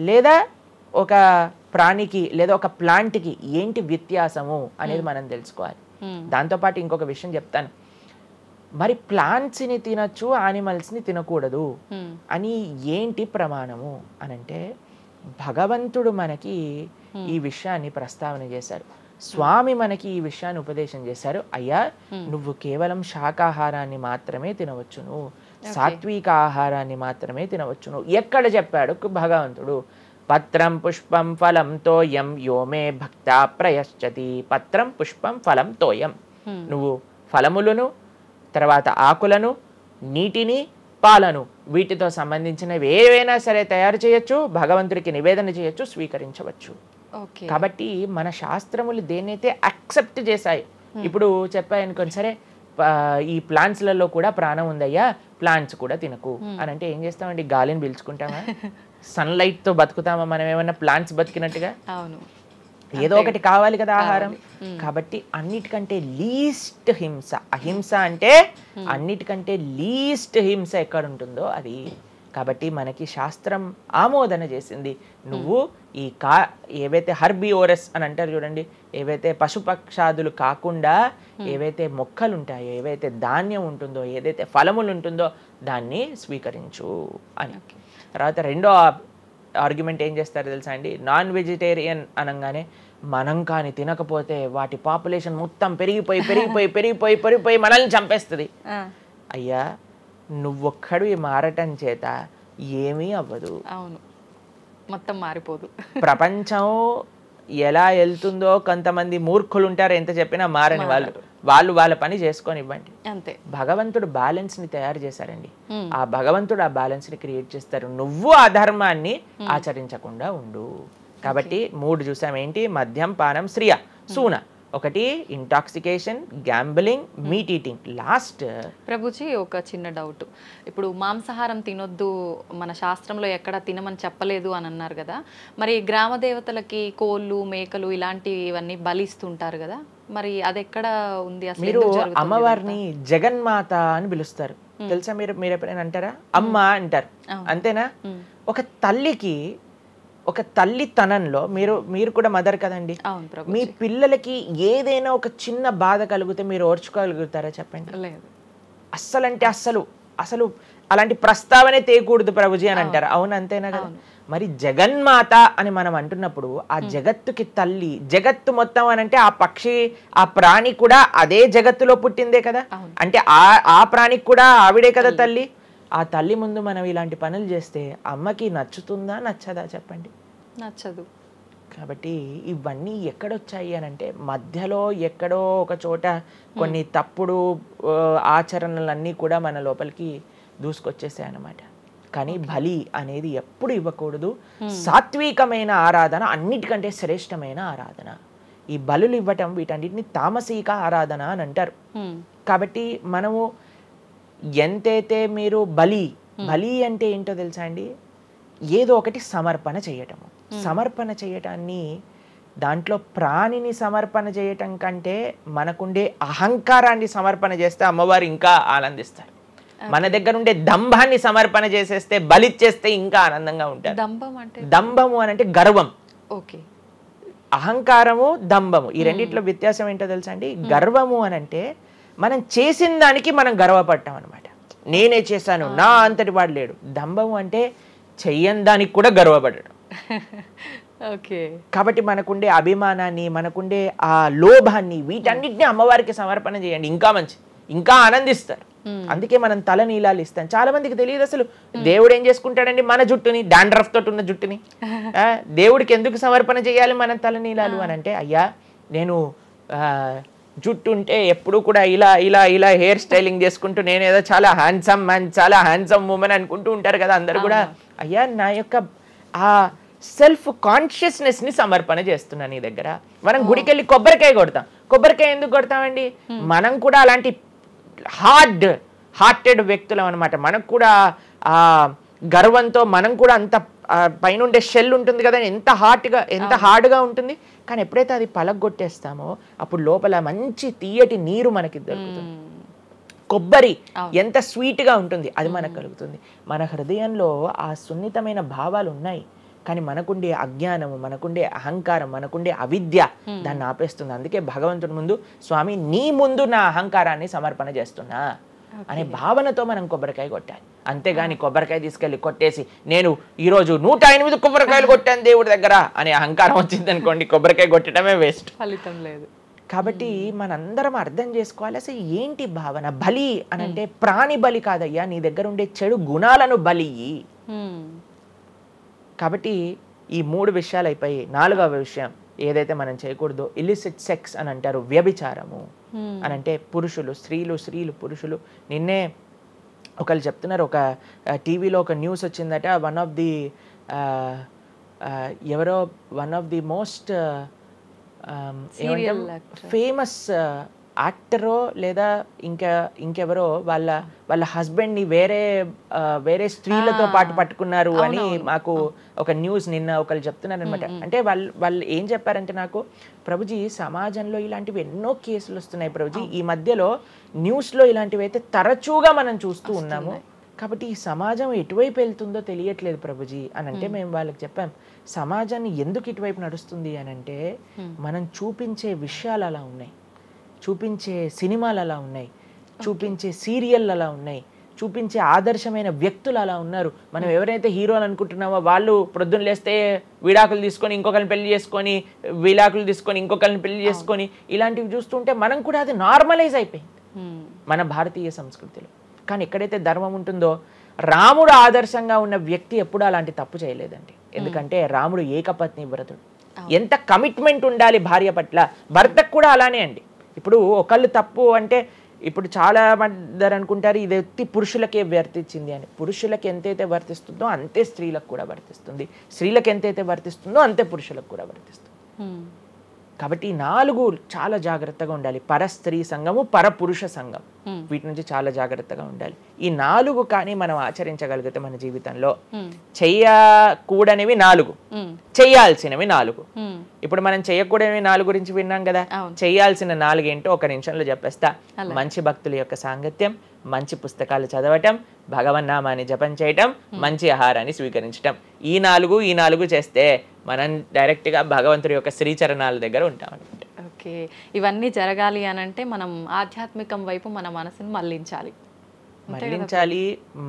లేదా ఒక ప్రాణికి, లేదా ఒక ప్లాంట్కి ఏంటి వ్యత్యాసము అనేది మనం తెలుసుకోవాలి. దాంతోపాటు ఇంకొక విషయం చెప్తాను, మరి ప్లాంట్స్ని తినచ్చు, యానిమల్స్ని తినకూడదు అని ఏంటి ప్రమాణము అనంటే, భగవంతుడు మనకి ఈ విషయాన్ని ప్రస్తావన చేశారు, స్వామి మనకి ఈ విషయాన్ని ఉపదేశం చేశారు. అయ్యా, నువ్వు కేవలం శాకాహారాన్ని మాత్రమే తినవచ్చును, సాత్విక ఆహారాన్ని మాత్రమే తినవచ్చును. ఎక్కడ చెప్పాడు భగవంతుడు? పత్రం పుష్పం ఫలం తోయం యోమే భక్త ప్రయశ్చతి. పత్రం పుష్పం ఫలం తోయం, నువ్వు ఫలములను, తర్వాత ఆకులను, నీటిని, పాలను, వీటితో సంబంధించినవి ఏవైనా సరే తయారు చేయొచ్చు, భగవంతుడికి నివేదన చేయొచ్చు, స్వీకరించవచ్చు. కాబట్టి మన శాస్త్రములు దేన్నైతే యాక్సెప్ట్ చేశాయి, ఇప్పుడు చెప్పాయనుకోండి, సరే ఈ ప్లాంట్స్లలో కూడా ప్రాణం ఉందయ్యా, ప్లాంట్స్ కూడా తినకు అని అంటే ఏం చేస్తామండి? గాలిని పీల్చుకుంటామా? సన్లైట్తో బతుకుతామా మనం ఏమన్నా ప్లాంట్స్ బతికినట్టుగా? ఏదో ఒకటి కావాలి కదా ఆహారం. కాబట్టి అన్నిటికంటే లీస్ట్ హింస, అహింస అంటే అన్నిటికంటే లీస్ట్ హింస ఎక్కడ ఉంటుందో అది. కాబట్టి మనకి శాస్త్రం ఆమోదన చేసింది, నువ్వు ఈ ఏవైతే హర్బివోరస్ అని అంటారు చూడండి, ఏవైతే పశుపక్షాదులు కాకుండా ఏవైతే మొక్కలు ఉంటాయో, ఏవైతే ధాన్యం ఉంటుందో, ఏదైతే ఫలములు ఉంటుందో దాన్ని స్వీకరించు అని. తర్వాత రెండో ఆర్గ్యుమెంట్ ఏం చేస్తారో తెలుసా అండి, నాన్ వెజిటేరియన్ అనగానే మనం కానీ తినకపోతే వాటి పాపులేషన్ మొత్తం పెరిగిపోయి పెరిగిపోయి పెరిగిపోయి పెరిగిపోయి మనల్ని చంపేస్తుంది. అయ్యా నువ్వొక్కడివి మారటం చేత ఏమీ అవ్వదు. అవును, మొత్తం మారిపోదు. ప్రపంచం ఎలా వెళ్తుందో కొంతమంది మూర్ఖులు ఉంటారు, ఎంత చెప్పినా మారని వాళ్ళు వాళ్ళ పని చేసుకొని ఇవ్వండి అంతే. భగవంతుడు బ్యాలెన్స్ ని తయారు చేశారండి, ఆ భగవంతుడు ఆ బ్యాలెన్స్ ని క్రియేట్ చేస్తారు. నువ్వు ఆ ధర్మాన్ని ఆచరించకుండా ఉండు. కాబట్టి 3 చూసాం ఏంటి, మద్యం, పానం, శ్రియ, సూన. ఒకటి intoxication, gambling, meet eating. Last Prabhuji ఒక చిన్న డౌట్, ఇప్పుడు మాంసాహారం తినొద్దు మన శాస్త్రంలో ఎక్కడ తినమని చెప్పలేదు అని అన్నారు కదా, మరి గ్రామ దేవతలకి కోళ్ళు మేకలు ఇలాంటివన్నీ బలిస్తుంటారు కదా, మరి అది ఎక్కడ ఉంది అసలు? మీరు అమ్మవారిని జగన్మాత అని పిలుస్తారు తెలుసా? మీరు ఎప్పుడైనా అంటారా? అమ్మ అంటారు అంతేనా? ఒక తల్లికి, ఒక తల్లితనంలో మీరు కూడా మదర్ కదండి, మీ పిల్లలకి ఏదైనా ఒక చిన్న బాధ కలిగితే మీరు ఓర్చుకోగలుగుతారా చెప్పండి? అస్సలంటే అసలు అలాంటి ప్రస్తావనే తేయకూడదు ప్రభుజీ అని అంటారు. అవును అంతేనా కదా? మరి జగన్మాత అని మనం అంటున్నప్పుడు ఆ జగత్తుకి తల్లి, జగత్తు మొత్తం అని అంటే ఆ పక్షి ఆ ప్రాణి కూడా అదే జగత్తులో పుట్టిందే కదా, అంటే ఆ ప్రాణికి కూడా ఆవిడే కదా తల్లి. ఆ తల్లి ముందు మనం ఇలాంటి పనులు చేస్తే అమ్మకి నచ్చుతుందా నచ్చదా చెప్పండి? నచ్చదు. కాబట్టి ఇవన్నీ ఎక్కడొచ్చాయి అని అంటే మధ్యలో ఎక్కడో ఒక చోట కొన్ని తప్పుడు ఆచరణలన్నీ కూడా మన లోపలికి దూసుకొచ్చేసాయి అన్నమాట. కానీ బలి అనేది ఎప్పుడు ఇవ్వకూడదు. సాత్వికమైన ఆరాధన అన్నిటికంటే శ్రేష్టమైన ఆరాధన. ఈ బలులు ఇవ్వటం వీటన్నిటిని తామసిక ఆరాధన అని అంటారు. కాబట్టి మనము ఎంతైతే మీరు బలి అంటే ఏంటో తెలుసా అండి, ఏదో ఒకటి సమర్పణ చేయటము. సమర్పణ చేయటాన్ని, దాంట్లో ప్రాణిని సమర్పణ చేయటం కంటే మనకుండే అహంకారాన్ని సమర్పణ చేస్తే అమ్మవారు ఇంకా ఆనందిస్తారు. మన దగ్గర ఉండే దంభాన్ని సమర్పణ చేసేస్తే, బలిచ్చేస్తే ఇంకా ఆనందంగా ఉంటారు. దంభము అని అంటే గర్వం. అహంకారము, దంభము, ఈ రెండిట్లో వ్యత్యాసం ఏంటో తెలుసా అండి? గర్వము అని అంటే మనం చేసిన దానికి మనం గర్వపడటం అనమాట. నేనే చేశాను, నా అంతటి వాడు లేడు. దంభము అంటే చెయ్యని దానికి కూడా గర్వపడటం. కాబట్టి మనకుండే అభిమానాన్ని, మనకుండే ఆ లోభాన్ని, వీటన్నిటిని అమ్మవారికి సమర్పణ చేయండి, ఇంకా మంచి, ఇంకా ఆనందిస్తారు. అందుకే మనం తల నీలాలు ఇస్తాం. చాలా మందికి తెలియదు అసలు దేవుడు ఏం చేసుకుంటాడండి మన జుట్టుని, డాండ్రఫ్ తోటి ఉన్న జుట్టుని. దేవుడికి ఎందుకు సమర్పణ చేయాలి మనం తల నీలాలు అని అంటే, అయ్యా నేను జుట్టు ఉంటే ఎప్పుడు కూడా ఇలా ఇలా ఇలా హెయిర్ స్టైలింగ్ చేసుకుంటూ నేనేదో చాలా హ్యాండ్సమ్ మ్యాన్, చాలా హ్యాండ్సమ్ ఉమెన్ అనుకుంటూ ఉంటారు కదా అందరు కూడా. అయ్యా నా యొక్క ఆ సెల్ఫ్ కాన్షియస్నెస్ ని సమర్పణ చేస్తున్నా నీ దగ్గర. మనం గుడికి వెళ్ళి కొబ్బరికాయ కొడతాం. కొబ్బరికాయ ఎందుకు కొడతామండి? మనం కూడా అలాంటి హార్టెడ్ వ్యక్తులం అనమాట. మనకు కూడా ఆ గర్వంతో మనం కూడా అంత పైన ఉండే షెల్ ఉంటుంది కదా, ఎంత హార్డ్గా ఉంటుంది. కానీ ఎప్పుడైతే అది పలగొట్టేస్తామో అప్పుడు లోపల మంచి తీయటి నీరు మనకి దొరుకుతుంది. కొబ్బరి ఎంత స్వీట్గా ఉంటుంది, అది మనకు కలుగుతుంది. మన హృదయంలో ఆ సున్నితమైన భావాలు ఉన్నాయి, కానీ మనకుండే అజ్ఞానము, మనకుండే అహంకారం, మనకుండే అవిద్య దాన్ని ఆపేస్తుంది. అందుకే భగవంతుడి ముందు, స్వామి నీ ముందు నా అహంకారాన్ని సమర్పణ చేస్తున్నా అనే భావనతో మనం కొబ్బరికాయ కొట్టాలి. అంతేగాని కొబ్బరికాయ తీసుకెళ్ళి కొట్టేసి నేను ఈరోజు 108 కొబ్బరికాయలు కొట్టాను దేవుడి దగ్గర అనే అహంకారం వచ్చింది అనుకోండి, కొబ్బరికాయ కొట్టడమే వేస్ట్, ఫలితం లేదు. కాబట్టి మనందరం అర్థం చేసుకోవాలి అసలు ఏంటి భావన. బలి అని అంటే ప్రాణి బలి కాదయ్యా, నీ దగ్గర ఉండే చెడు గుణాలను బలి. కాబట్టి ఈ 3 విషయాలు అయిపోయి 4వ విషయం ఏదైతే మనం చేయకూడదో, ఇలిసిట్ సెక్స్ అని అంటారు, వ్యభిచారము అని అంటే పురుషులు స్త్రీలు పురుషులు. నిన్నే ఒకళ్ళు చెప్తున్నారు, ఒక టీవీలో ఒక న్యూస్ వచ్చిందట, one of the most famous యాక్టరో లేదా ఇంకెవరో వాళ్ళ హస్బెండ్ని వేరే స్త్రీలతో పాటు పట్టుకున్నారు అని మాకు ఒక న్యూస్ నిన్న ఒకళ్ళు చెప్తున్నారు అనమాట. అంటే వాళ్ళు ఏం చెప్పారంటే నాకు, ప్రభుజీ సమాజంలో ఇలాంటివి ఎన్నో కేసులు వస్తున్నాయి ప్రభుజీ, ఈ మధ్యలో న్యూస్లో ఇలాంటివి అయితే తరచుగా మనం చూస్తూ ఉన్నాము. కాబట్టి ఈ సమాజం ఎటువైపు వెళ్తుందో తెలియట్లేదు ప్రభుజీ అని అంటే మేము వాళ్ళకి చెప్పాం, సమాజాన్ని ఎందుకు ఇటువైపు నడుస్తుంది అని అంటే మనం చూపించే విషయాలు అలా ఉన్నాయి, చూపించే సినిమాలు అలా ఉన్నాయి, చూపించే సీరియల్ అలా ఉన్నాయి, చూపించే ఆదర్శమైన వ్యక్తులు అలా ఉన్నారు. మనం ఎవరైతే హీరోలు అనుకుంటున్నామో వాళ్ళు ప్రొద్దున లేస్తే విడాకులు తీసుకొని ఇంకొకరిని పెళ్లి చేసుకొని, విడాకులు తీసుకొని ఇంకొకరిని పెళ్లి చేసుకొని, ఇలాంటివి చూస్తుంటే మనం కూడా అది నార్మలైజ్ అయిపోయింది మన భారతీయ సంస్కృతిలో. కానీ ఎక్కడైతే ధర్మం ఉంటుందో, రాముడు ఆదర్శంగా ఉన్న వ్యక్తి ఎప్పుడు అలాంటి తప్పు చేయలేదండి. ఎందుకంటే రాముడు ఏకపత్ని వ్రతుడు. ఎంత కమిట్మెంట్ ఉండాలి భార్య పట్ల, భర్తకు కూడా అలానే అండి. ఇప్పుడు ఒకళ్ళు తప్పు అంటే, ఇప్పుడు చాలా మంది అనుకుంటారు ఇది ఎత్తి పురుషులకే వర్తించింది అని. పురుషులకు ఎంతైతే వర్తిస్తుందో అంతే స్త్రీలకు కూడా వర్తిస్తుంది, స్త్రీలకు ఎంతైతే వర్తిస్తుందో అంతే పురుషులకు కూడా వర్తిస్తుంది. కాబట్టి ఈ 4 చాలా జాగ్రత్తగా ఉండాలి. పరస్త్రీ సంఘము, పరపురుష సంఘం, వీటి నుంచి చాలా జాగ్రత్తగా ఉండాలి. ఈ 4 కానీ మనం ఆచరించగలిగితే మన జీవితంలో, చెయ్యకూడనివి 4, చెయ్యాల్సినవి 4. ఇప్పుడు మనం చెయ్యకూడనివి 4 గురించి విన్నాం కదా. చెయ్యాల్సిన 4 ఏంటో ఒక నిమిషంలో చెప్పేస్తా. మంచి భక్తుల యొక్క సాంగత్యం, మంచి పుస్తకాలు చదవటం, భగవన్నామాన్ని జపం చేయటం, మంచి ఆహారాన్ని స్వీకరించటం. ఈ 4 చేస్తే మనం డైరెక్ట్గా భగవంతుడి యొక్క శ్రీచరణాల దగ్గర ఉంటాం అనమాట. ఓకే, ఇవన్నీ జరగాలి అని అంటే మనం ఆధ్యాత్మికం వైపు మన మనసుని మళ్ళించాలి.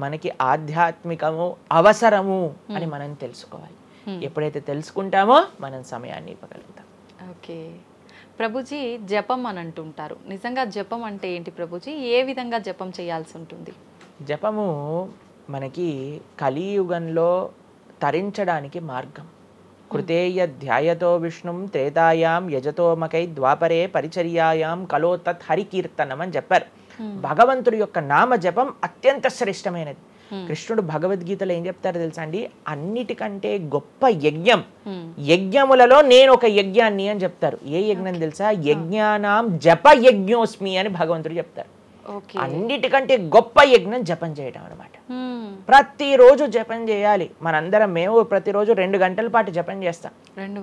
మనకి ఆధ్యాత్మికము అవసరము అని మనం తెలుసుకోవాలి. ఎప్పుడైతే తెలుసుకుంటామో మనం సమయాన్ని ఇవ్వగలుగుతాం. ఓకే ప్రభుజీ, జపం అని అంటుంటారు. నిజంగా జపం అంటే ఏంటి ప్రభుజీ? ఏ విధంగా జపం చేయాల్సి ఉంటుంది? జపము మనకి కలియుగంలో తరించడానికి మార్గం. కృతేయ ధ్యాయతో విష్ణుం త్రేతాయాం యజతోమకై ద్వాపరే పరిచర్యాయాం కలో తత్ హరికీర్తనం అని చెప్పారు. భగవంతుడి యొక్క నామ జపం అత్యంత శ్రేష్టమైనది. కృష్ణుడు భగవద్గీతలో ఏం చెప్తారో తెలుసా అండి? అన్నిటికంటే గొప్ప యజ్ఞం, యజ్ఞములలో నేను ఒక యజ్ఞాన్ని అని చెప్తారు. ఏ యజ్ఞం తెలుసా? యజ్ఞానాం జప యజ్ఞోస్మి అని భగవంతుడు చెప్తారు. అన్నిటికంటే గొప్ప యజ్ఞం జపం చేయడం అనమాట. ప్రతిరోజు జపం చేయాలి. మేము ప్రతిరోజు 2 గంటల పాటు జపం చేస్తాం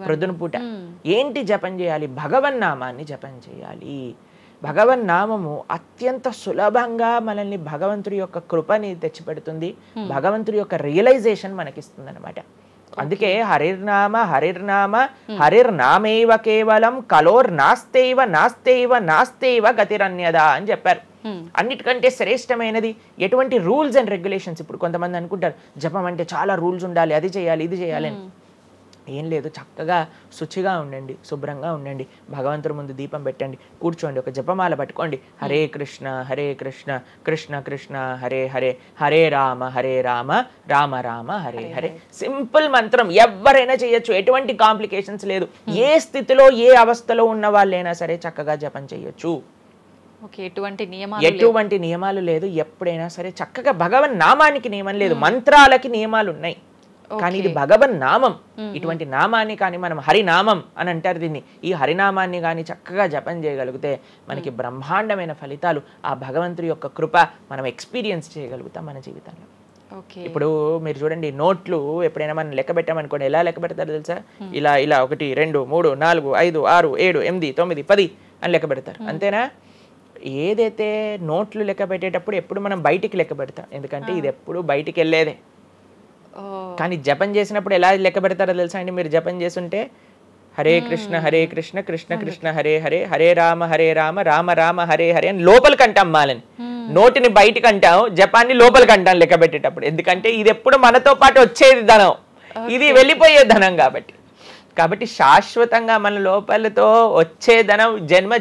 ప్రొద్దున పూట. ఏంటి జపం చేయాలి? భగవన్నామాన్ని జపం చేయాలి. భగవన్నామము అత్యంత సులభంగా మనల్ని భగవంతుడి యొక్క కృపని తెచ్చిపెడుతుంది, భగవంతుడి యొక్క రియలైజేషన్ మనకిస్తుంది అనమాట. అందుకే హరిర్నామ హరిర్నామ హరిర్నామేవ కేవలం కలోర్ నాస్తేవ నాస్తేవ నాస్తేవ గతిరన్యదా అని చెప్పారు. అన్నిటికంటే శ్రేష్టమైనది ఎటువంటి రూల్స్ అండ్ రెగ్యులేషన్స్. ఇప్పుడు కొంతమంది అనుకుంటారు జపం అంటే చాలా రూల్స్ ఉండాలి, అది చేయాలి ఇది చేయాలి అని. ఏం లేదు, చక్కగా శుచిగా ఉండండి, శుభ్రంగా ఉండండి, భగవంతుడి ముందు దీపం పెట్టండి, కూర్చోండి, ఒక జపమాల పట్టుకోండి. హరే కృష్ణ కృష్ణ కృష్ణ హరే హరే, హరే రామ రామ రామ హరే హరే. సింపుల్ మంత్రం, ఎవరైనా చేయొచ్చు, ఎటువంటి కాంప్లికేషన్స్ లేదు. ఏ స్థితిలో ఏ అవస్థలో ఉన్న వాళ్ళైనా సరే చక్కగా జపం చేయొచ్చు. ఎటువంటి నియమాలు లేదు. ఎప్పుడైనా సరే చక్కగా భగవన్ నామానికి నియమం లేదు, మంత్రాలకి నియమాలు ఉన్నాయి, కానీ ఇది భగవన్ నామం. ఇటువంటి నామాన్ని కానీ మనం హరినామం అని అంటారు దీన్ని. ఈ హరినామాన్ని కానీ చక్కగా జపం చేయగలిగితే మనకి బ్రహ్మాండమైన ఫలితాలు, ఆ భగవంతుడి యొక్క కృప మనం ఎక్స్పీరియన్స్ చేయగలుగుతాం మన జీవితంలో. ఇప్పుడు మీరు చూడండి, నోట్లు ఎప్పుడైనా మనం లెక్క పెట్టామనుకోండి, ఎలా లెక్క పెడతారు తెలుసా? ఇలా 1 2 3 4 5 6 7 8 9 10 అని లెక్క పెడతారు, అంతేనా? ఏదైతే నోట్లు లెక్క పెట్టేటప్పుడు ఎప్పుడు మనం బయటికి లెక్క పెడతాం, ఎందుకంటే ఇది ఎప్పుడు బయటికి వెళ్ళేదే. కానీ జపం చేసినప్పుడు ఎలా లెక్క పెడతారో తెలుసా అండి? మీరు జపం చేస్తుంటే హరే కృష్ణ కృష్ణ కృష్ణ హరే హరే, హరే రామ రామ రామ హరే హరే అని లోపలికి అంటాం మాలని. నోటిని బయటికి అంటాం, జపాన్ని లోపలికి అంటాం లెక్క పెట్టేటప్పుడు. ఎందుకంటే ఇది ఎప్పుడు మనతో పాటు వచ్చేది ధనం, ఇది వెళ్ళిపోయే ధనం. కాబట్టి శాశ్వతంగా మన లోపలతో వచ్చే ధనం,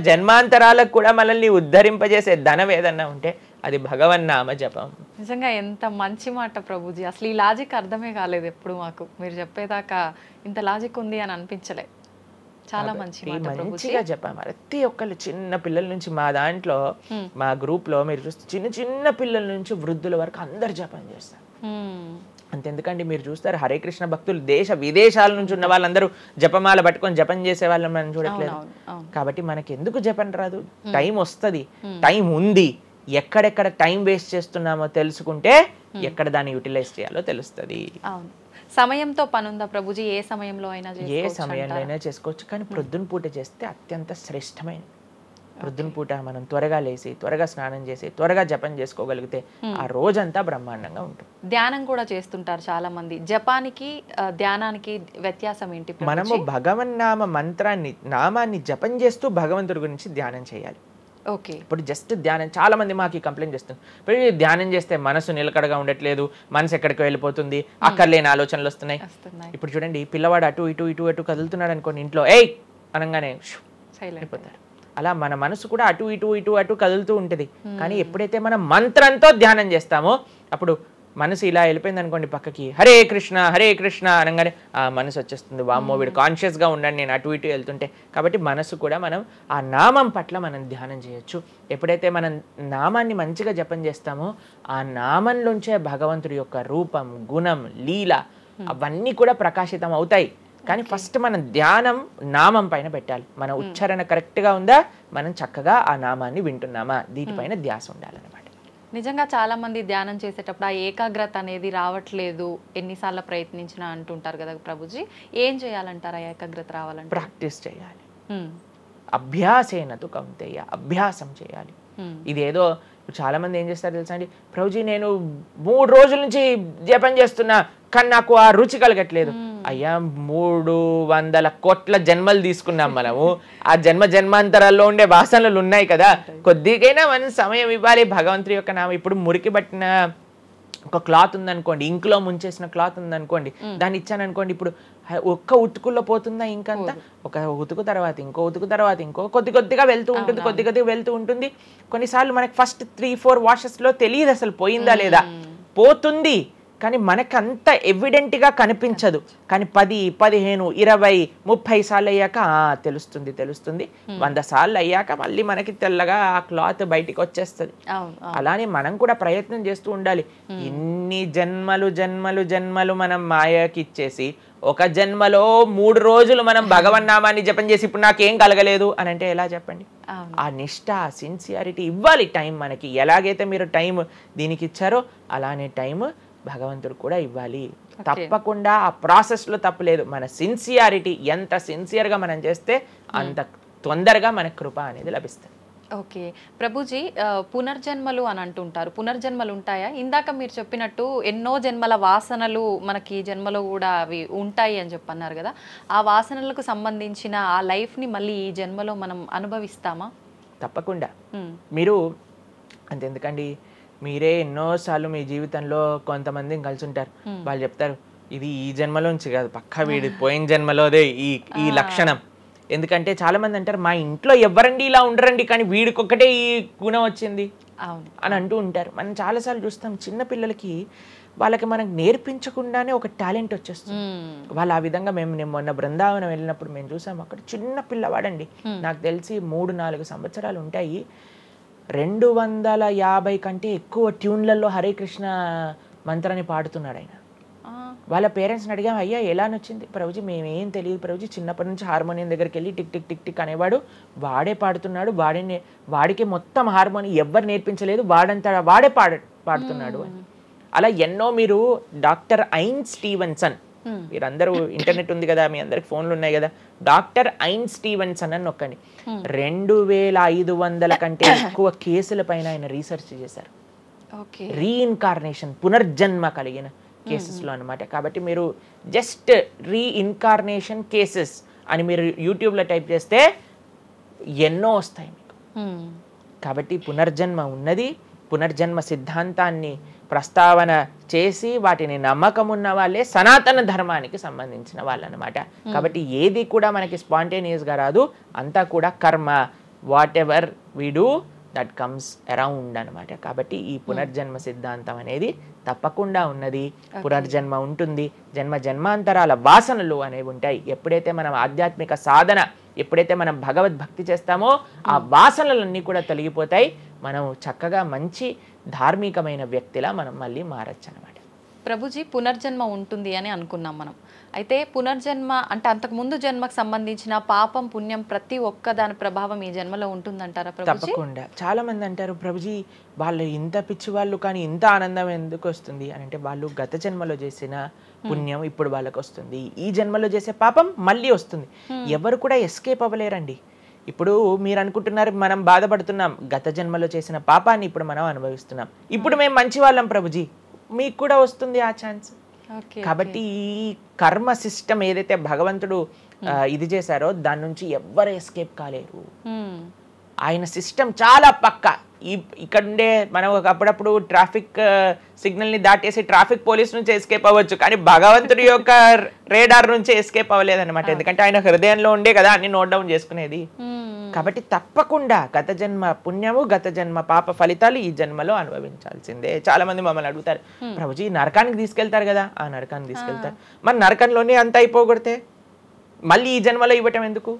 జన్మాంతరాలకు కూడా మనల్ని ఉద్ధరింపజేసే ధనం ఏదన్నా ఉంటే అది భగవన్నామ జపం. నిజంగా ఎంత మంచి మాట ప్రభుజీ. అసలు ఈ లాజిక్ అర్థమే కాలేదు ఎప్పుడు మాకు. మీరు చెప్పేదాకా ఇంత లాజిక్ ఉంది అని అనిపించలే. చాలా మంచిగా చెప్పాము. ప్రతి ఒక్కళ్ళు చిన్న పిల్లల నుంచి, మా దాంట్లో మా గ్రూప్ లో మీరు చూస్తే చిన్న పిల్లల నుంచి వృద్ధుల వరకు అందరు జపం చేస్తారు. అంతెందుకండి, మీరు చూస్తారు హరే కృష్ణ భక్తులు దేశ విదేశాల నుంచి ఉన్న వాళ్ళందరూ జపమాల పట్టుకొని జపం చేసే వాళ్ళని మనం చూడట్లేదు. కాబట్టి మనకి ఎందుకు జపం రాదు? టైం వస్తుంది, టైం ఉంది. ఎక్కడెక్కడ టైం వేస్ట్ చేస్తున్నామో తెలుసుకుంటే ఎక్కడ దాన్ని యూటిలైజ్ చేయాలో తెలుస్తుంది. సమయంతో పని ఉందా ప్రభుజీ? ఏ సమయంలో అయినా చేసుకోవచ్చు, కానీ ప్రొద్దున పూట చేస్తే అత్యంత శ్రేష్టమైన. ప్రొద్దున పూట మనం త్వరగా లేసి, త్వరగా స్నానం చేసి, త్వరగా జపం చేసుకోగలిగితే ఆ రోజంతా బ్రహ్మాండంగా ఉంటుంది. ధ్యానం కూడా చేస్తుంటారు చాలా మంది. జపానికి ధ్యానానికి వ్యత్యాసం ఏంటి? మనము భగవన్నామ మంత్రాన్ని, నామాన్ని జపం చేస్తూ భగవంతుడి గురించి ధ్యానం చేయాలి. ఓకే. ఇప్పుడు జస్ట్ ధ్యానం, చాలా మంది మాకు కంప్లైంట్ చేస్తుంది, ఇప్పుడు ధ్యానం చేస్తే మనసు నిలకడగా ఉండట్లేదు, మనసు ఎక్కడికి వెళ్ళిపోతుంది, అక్కర్లేని ఆలోచనలు వస్తున్నాయి. ఇప్పుడు చూడండి, పిల్లవాడు అటు ఇటు ఇటు అటు కదులుతున్నాడు అనుకోండి, ఇంట్లో ఏయ్ అనగానే అయిపోతారు. అలా మన మనసు కూడా అటు ఇటు ఇటు అటు కదులుతూ ఉంటుంది. కానీ ఎప్పుడైతే మనం మంత్రంతో ధ్యానం చేస్తామో అప్పుడు మనసు ఇలా వెళ్ళిపోయింది అనుకోండి పక్కకి, హరే కృష్ణ అనగానే ఆ మనసు వచ్చేస్తుంది, వామ్మో వీడు కాన్షియస్గా ఉండండి నేను అటు ఇటు వెళ్తుంటే. కాబట్టి మనసు కూడా మనం ఆ నామం పట్ల మనం ధ్యానం చేయొచ్చు. ఎప్పుడైతే మనం నామాన్ని మంచిగా జపం చేస్తామో ఆ నామంలోంచే భగవంతుడి యొక్క రూపం, గుణం, లీల అవన్నీ కూడా ప్రకాశితం అవుతాయి. కానీ ఫస్ట్ మనం ధ్యానం నామం పైన పెట్టాలి. మన ఉచ్చారణ కరెక్ట్గా ఉందా, మనం చక్కగా ఆ నామాన్ని వింటున్నామా, దీనిపైన ధ్యాస ఉండాలన్నమాట. నిజంగా చాలా మంది ధ్యానం చేసేటప్పుడు ఆ ఏకాగ్రత అనేది రావట్లేదు, ఎన్నిసార్లు ప్రయత్నించినా అంటుంటారు కదా ప్రభుజీ, ఏం చేయాలంటారు ఆ ఏకాగ్రత రావాలంటే? ప్రాక్టీస్ చేయాలి. అభ్యాసేనతు కౌంతేయ, అభ్యాసం చేయాలి. ఇదేదో చాలా మంది ఏం చేస్తారు తెలుసా అండి, ప్రభుజీ నేను 3 రోజుల నుంచి జపం చేస్తున్నా కానీ నాకు ఆ రుచి కలగట్లేదు. అయ్యా 300 కోట్ల జన్మలు తీసుకున్నాం మనము, ఆ జన్మాంతరాల్లో ఉండే వాసనలు ఉన్నాయి కదా, కొద్దిగైనా మనం సమయం ఇవ్వాలి భగవంతుడి యొక్క నామం. ఇప్పుడు మురికి పట్టిన ఒక క్లాత్ ఉందనుకోండి, ఇంకులో ముంచేసిన క్లాత్ ఉందనుకోండి, దాన్ని ఇచ్చాను అనుకోండి, ఇప్పుడు ఒక్క ఉతుకుల్లో పోతుందా ఇంకంతా? ఒక ఉతుకు తర్వాత ఇంకో ఉతుకు తర్వాత ఇంకో కొద్దిగా వెళ్తూ ఉంటుంది, కొద్దిగా వెళ్తూ ఉంటుంది. కొన్నిసార్లు మనకి ఫస్ట్ 3-4 వాషెస్లో తెలియదు అసలు పోయిందా లేదా, పోతుంది కానీ మనకు అంత ఎవిడెంట్గా కనిపించదు. కానీ 10, 15, 20, 30 సార్లు అయ్యాక తెలుస్తుంది. 100 సార్లు అయ్యాక మళ్ళీ మనకి తెల్లగా ఆ క్లాత్ బయటికి వచ్చేస్తుంది. అలానే మనం కూడా ప్రయత్నం చేస్తూ ఉండాలి. ఇన్ని జన్మలు మనం మాయకి ఇచ్చేసి ఒక జన్మలో 3 రోజులు మనం భగవన్నామాన్ని జపం చేసి ఇప్పుడు నాకేం కలగలేదు అని అంటే ఎలా చెప్పండి? ఆ నిష్ఠ, సిన్సియారిటీ ఇవ్వాలి టైం మనకి. ఎలాగైతే మీరు టైం దీనికి ఇచ్చారో అలానే టైం భగవంతుడు కూడా ఇవ్వాలి. తప్పకుండా ఆ ప్రాసెస్లో తప్పలేదు. మన సిన్సియారిటీ ఎంత సిన్సియర్గా మనం చేస్తే అంత తొందరగా మనకు కృప అనేది లభిస్తుంది. ఓకే ప్రభుజీ, పునర్జన్మలు అని అంటుంటారు, పునర్జన్మలు ఉంటాయా? ఇందాక మీరు చెప్పినట్టు ఎన్నో జన్మల వాసనలు మనకి ఈ జన్మలో కూడా అవి ఉంటాయి అని చెప్పన్నారు కదా, ఆ వాసనలకు సంబంధించిన ఆ లైఫ్ని మళ్ళీ ఈ జన్మలో మనం అనుభవిస్తామా? తప్పకుండా. మీరు అంతెందుకండి, మీరే ఎన్నోసార్లు మీ జీవితంలో కొంతమందిని కలిసి ఉంటారు, వాళ్ళు చెప్తారు ఇది ఈ జన్మలోంచి కాదు, పక్కా వీడి పోయిన జన్మలోదే ఈ లక్షణం. ఎందుకంటే చాలా మంది అంటారు మా ఇంట్లో ఎవరండి ఇలా ఉండరండి కానీ వీడికొక్కటే ఈ గుణం వచ్చింది అని అంటూ ఉంటారు. మనం చాలాసార్లు చూస్తాం చిన్న పిల్లలకి వాళ్ళకి మనకు నేర్పించకుండానే ఒక టాలెంట్ వచ్చేస్తుంది. వాళ్ళు ఆ విధంగా నేను మొన్న బృందావనం వెళ్ళినప్పుడు మేము చూసాము, అక్కడ చిన్న పిల్లవాడండి, నాకు తెలిసి 3-4 సంవత్సరాలు ఉంటాయి, 250 కంటే ఎక్కువ ట్యూన్లలో హరే కృష్ణ మంత్రాన్ని పాడుతున్నాడు ఆయన. వాళ్ళ పేరెంట్స్ని అడిగాం, అయ్యా ఎలా నచ్చింది? ప్రభుజీ మేమేం తెలియదు ప్రభుజీ, చిన్నప్పటి నుంచి హార్మోనియం దగ్గరికి వెళ్ళి టిక్ టిక్ టిక్ టిక్ అనేవాడు, వాడే పాడుతున్నాడు, వాడికి మొత్తం హార్మోనియం ఎవ్వరు నేర్పించలేదు, వాడే పాడుతున్నాడు అని. అలా ఎన్నో. మీరు డాక్టర్ ఐన్ స్టీవెన్సన్, మీరందరూ ఇంటర్నెట్ ఉంది కదా, మీ అందరికి ఫోన్లు ఉన్నాయి కదా, డాక్టర్ ఐన్ స్టీవెన్సన్ అని నొక్కండి. 2500 కంటే ఎక్కువ కేసుల పైన ఆయన రీసెర్చ్ చేశారు. రీఇన్కార్నేషన్, పునర్జన్మ కలిగిన కేసెస్లో అనమాట. కాబట్టి మీరు జస్ట్ రీఇన్కార్నేషన్ కేసెస్ అని మీరు యూట్యూబ్లో టైప్ చేస్తే ఎన్నో వస్తాయి మీకు. కాబట్టి పునర్జన్మ ఉన్నది. పునర్జన్మ సిద్ధాంతాన్ని ప్రస్తావన చేసి వాటిని నమ్మకం ఉన్న వాళ్ళే సనాతన ధర్మానికి సంబంధించిన వాళ్ళు అనమాట. కాబట్టి ఏది కూడా మనకి స్పాంటేనియస్గా రాదు, అంతా కూడా కర్మ, what ever we do that comes around అనమాట. కాబట్టి ఈ పునర్జన్మ సిద్ధాంతం అనేది తప్పకుండా ఉన్నది. పునర్జన్మ ఉంటుంది, జన్మాంతరాల వాసనలు అనేవి ఉంటాయి. ఎప్పుడైతే మనం ఆధ్యాత్మిక సాధన, ఎప్పుడైతే మనం భగవద్భక్తి చేస్తామో ఆ వాసనలన్నీ కూడా తొలగిపోతాయి. మనం చక్కగా మంచి ధార్మికమైన వ్యక్తిలా మనం మళ్ళీ మారచ్చు అనమాట. ప్రభుజీ, పునర్జన్మ ఉంటుంది అని అనుకున్నాం మనం. అయితే పునర్జన్మ అంటే అంతకుముందు జన్మకు సంబంధించిన పాపం పుణ్యం ప్రతి ఒక్క దాని ప్రభావం ఈ జన్మలో ఉంటుందంటారా ప్రభుజీ? తప్పకుండా. చాలా మంది అంటారు ప్రభుజీ వాళ్ళు ఇంత పిచ్చి వాళ్ళు కానీ ఇంత ఆనందం ఎందుకు వస్తుంది అని అంటే, వాళ్ళు గత జన్మలో చేసిన పుణ్యం ఇప్పుడు వాళ్ళకి వస్తుంది, ఈ జన్మలో చేసే పాపం మళ్ళీ వస్తుంది. ఎవరు కూడా ఎస్కేప్ అవ్వలేరండి. ఇప్పుడు మీరు అనుకుంటున్నారు మనం బాధపడుతున్నాం, గత జన్మలో చేసిన పాపాన్ని ఇప్పుడు మనం అనుభవిస్తున్నాం, ఇప్పుడు మేము మంచి వాళ్ళం ప్రభుజీ, మీకు కూడా వస్తుంది ఆ ఛాన్స్. కాబట్టి ఈ కర్మ సిస్టమ్ ఏదైతే భగవంతుడు ఇది చేశారో దాని నుంచి ఎవ్వరు ఎస్కేప్ కాలేరు. ఆయన సిస్టమ్ చాలా పక్కా. ఇక్కడ ఉండే మనం అప్పుడప్పుడు ట్రాఫిక్ సిగ్నల్ని దాటేసి ట్రాఫిక్ పోలీస్ నుంచి ఎస్కేప్ అవ్వచ్చు, కానీ భగవంతుడి యొక్క రేడార్ నుంచి ఎస్కేప్ అవ్వలేదన్నమాట. ఎందుకంటే ఆయన హృదయంలో ఉండే కదా అన్ని నోట్ డౌన్ చేసుకునేది. కాబట్టి తప్పకుండా గత జన్మ పుణ్యము గత జన్మ పాప ఫలితాలు ఈ జన్మలో అనుభవించాల్సిందే. చాలా మంది మమ్మల్ని అడుగుతారు, ప్రభుజీ నరకానికి తీసుకెళ్తారు కదా. ఆ నరకానికి తీసుకెళ్తారు, మరి నరకంలోనే అంత అయిపోగొడితే మళ్ళీ ఈ జన్మలో ఇవ్వటం ఎందుకు?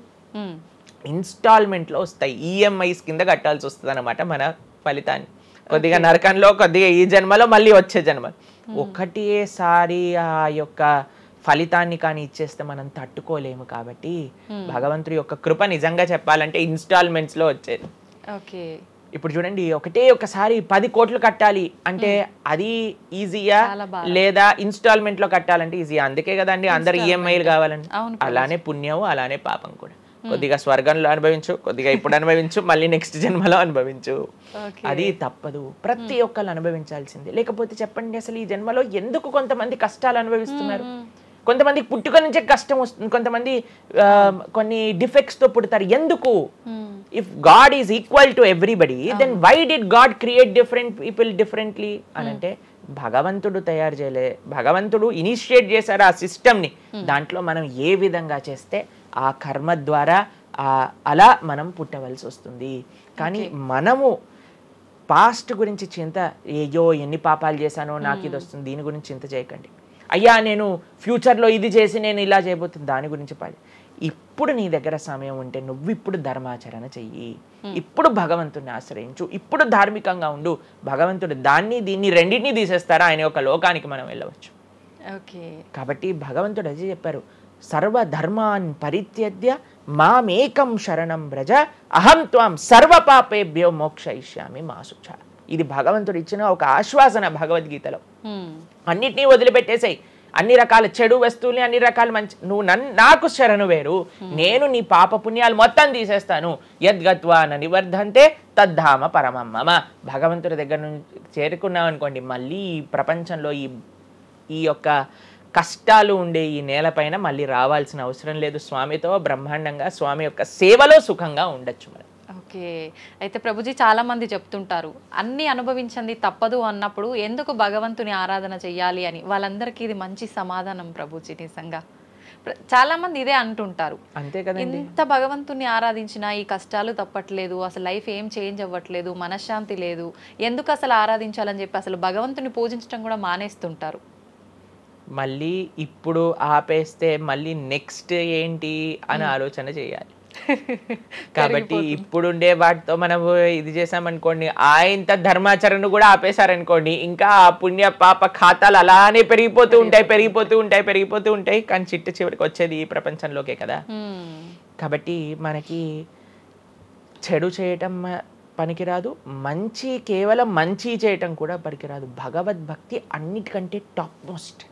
ఇన్స్టాల్మెంట్లో వస్తాయి, ఈఎంఐస్ కింద కట్టాల్సి వస్తుంది అనమాట మన ఫలితాన్ని. కొద్దిగా నరకంలో, కొద్దిగా ఈ జన్మలో, మళ్ళీ వచ్చే జన్మ. ఒకటేసారి ఆ యొక్క ఫలితాన్ని కానీ ఇచ్చేస్తే మనం తట్టుకోలేము. కాబట్టి భగవంతుడి యొక్క కృప నిజంగా చెప్పాలంటే ఇన్స్టాల్మెంట్స్లో వచ్చేది. ఇప్పుడు చూడండి, ఒకసారి 10 కోట్లు కట్టాలి అంటే అది ఈజీయా, లేదా ఇన్స్టాల్మెంట్ లో కట్టాలంటే ఈజీయా? అందుకే కదండి అందరు ఈఎంఐలు కావాలండి. అలానే పుణ్యం, అలానే పాపం కూడా. కొద్దిగా స్వర్గంలో అనుభవించు, కొద్దిగా ఇప్పుడు అనుభవించు, మళ్ళీ నెక్స్ట్ జన్మలో అనుభవించు. అది తప్పదు, ప్రతి ఒక్కరు అనుభవించాల్సిందే. లేకపోతే చెప్పండి, అసలు ఈ జన్మలో ఎందుకు కొంతమంది కష్టాలు అనుభవిస్తున్నారు? కొంతమందికి పుట్టుక నుంచే కష్టం వస్తుంది, కొంతమంది కొన్ని డిఫెక్ట్స్ తో పుడతారు. ఎందుకు? If God is equal to everybody, then why did God create different people differently అని అంటే భగవంతుడు తయారు చేయలే, భగవంతుడు ఇనిషియేట్ చేశారు ఆ సిస్టమ్ని. దాంట్లో మనం ఏ విధంగా చేస్తే ఆ కర్మ ద్వారా అలా మనం పుట్టవలసి వస్తుంది. కానీ మనము పాస్ట్ గురించి చింత, అయ్యో ఎన్ని పాపాలు చేశానో నాకు ఇది వస్తుంది, దీని గురించి చింత చేయకండి. అయ్యా నేను ఫ్యూచర్లో ఇది చేసి నేను ఇలా చేయబోతుంది, దాని గురించి పాడి. ఇప్పుడు నీ దగ్గర సమయం ఉంటే నువ్వు ఇప్పుడు ధర్మాచరణ చెయ్యి, ఇప్పుడు భగవంతుడిని ఆశ్రయించు, ఇప్పుడు ధార్మికంగా ఉండు. భగవంతుడు దాన్ని దీన్ని రెండింటినీ తీసేస్తారా, ఆయన యొక్క లోకానికి మనం వెళ్ళవచ్చు. కాబట్టి భగవంతుడు అదే చెప్పారు, సర్వధర్మాన్ పరిత్యజ్య మామేకం శరణం వ్రజ అహం త్వాం సర్వపాపేభ్యో మోక్షయిష్యామి మా శుచ. ఇది భగవంతుడు ఇచ్చిన ఒక ఆశ్వాసన భగవద్గీతలో. అన్నిటినీ వదిలిపెట్టేసాయి, అన్ని రకాల చెడు వస్తువుల్ని, అన్ని రకాల మంచి, నువ్వు నాకు శరణు వేరు, నేను నీ పాప పుణ్యాలు మొత్తం తీసేస్తాను. యద్గత్వా న నివర్ధంతే తద్ధామ పరమం మమ. భగవంతుడి దగ్గర నుంచి చేరుకున్నాం అనుకోండి, మళ్ళీ ఈ ప్రపంచంలో ఈ యొక్క కష్టాలు ఉండే ఈ నేలపైన మళ్ళీ రావాల్సిన అవసరం లేదు. స్వామితో బ్రహ్మాండంగా స్వామి యొక్క సేవలో సుఖంగా ఉండొచ్చు మనం. అయితే ప్రభుజీ చాలా మంది చెప్తుంటారు, అన్ని అనుభవించండి తప్పదు అన్నప్పుడు ఎందుకు భగవంతుని ఆరాధన చెయ్యాలి అని. వాళ్ళందరికీ ఇది మంచి సమాధానం ప్రభుజీ. నిజంగా చాలా మంది ఇదే అంటుంటారు, అంతే కదండి, ఎంత భగవంతుని ఆరాధించినా ఈ కష్టాలు తప్పట్లేదు, అసలు లైఫ్ ఏం చేంజ్ అవ్వట్లేదు, మనశ్శాంతి లేదు, ఎందుకు అసలు ఆరాధించాలని చెప్పి అసలు భగవంతుని పూజించడం కూడా మానేస్తుంటారు. మళ్ళీ ఇప్పుడు ఆపేస్తే మళ్ళీ నెక్స్ట్ ఏంటి అని ఆలోచన చేయాలి. కాబట్టి ఇప్పుడుండే వాటితో మనం ఇది చేసామనుకోండి, ఇంత ధర్మాచరణ కూడా ఆపేశారనుకోండి, ఇంకా ఆ పుణ్య పాప ఖాతాలు అలానే పెరిగిపోతూ ఉంటాయి. కానీ చివరికి వచ్చేది ఈ ప్రపంచంలోకే కదా. కాబట్టి మనకి చెడు చేయటం పనికిరాదు, కేవలం మంచి చేయటం కూడా పనికిరాదు. భగవద్భక్తి అన్నిటికంటే టాప్ మోస్ట్.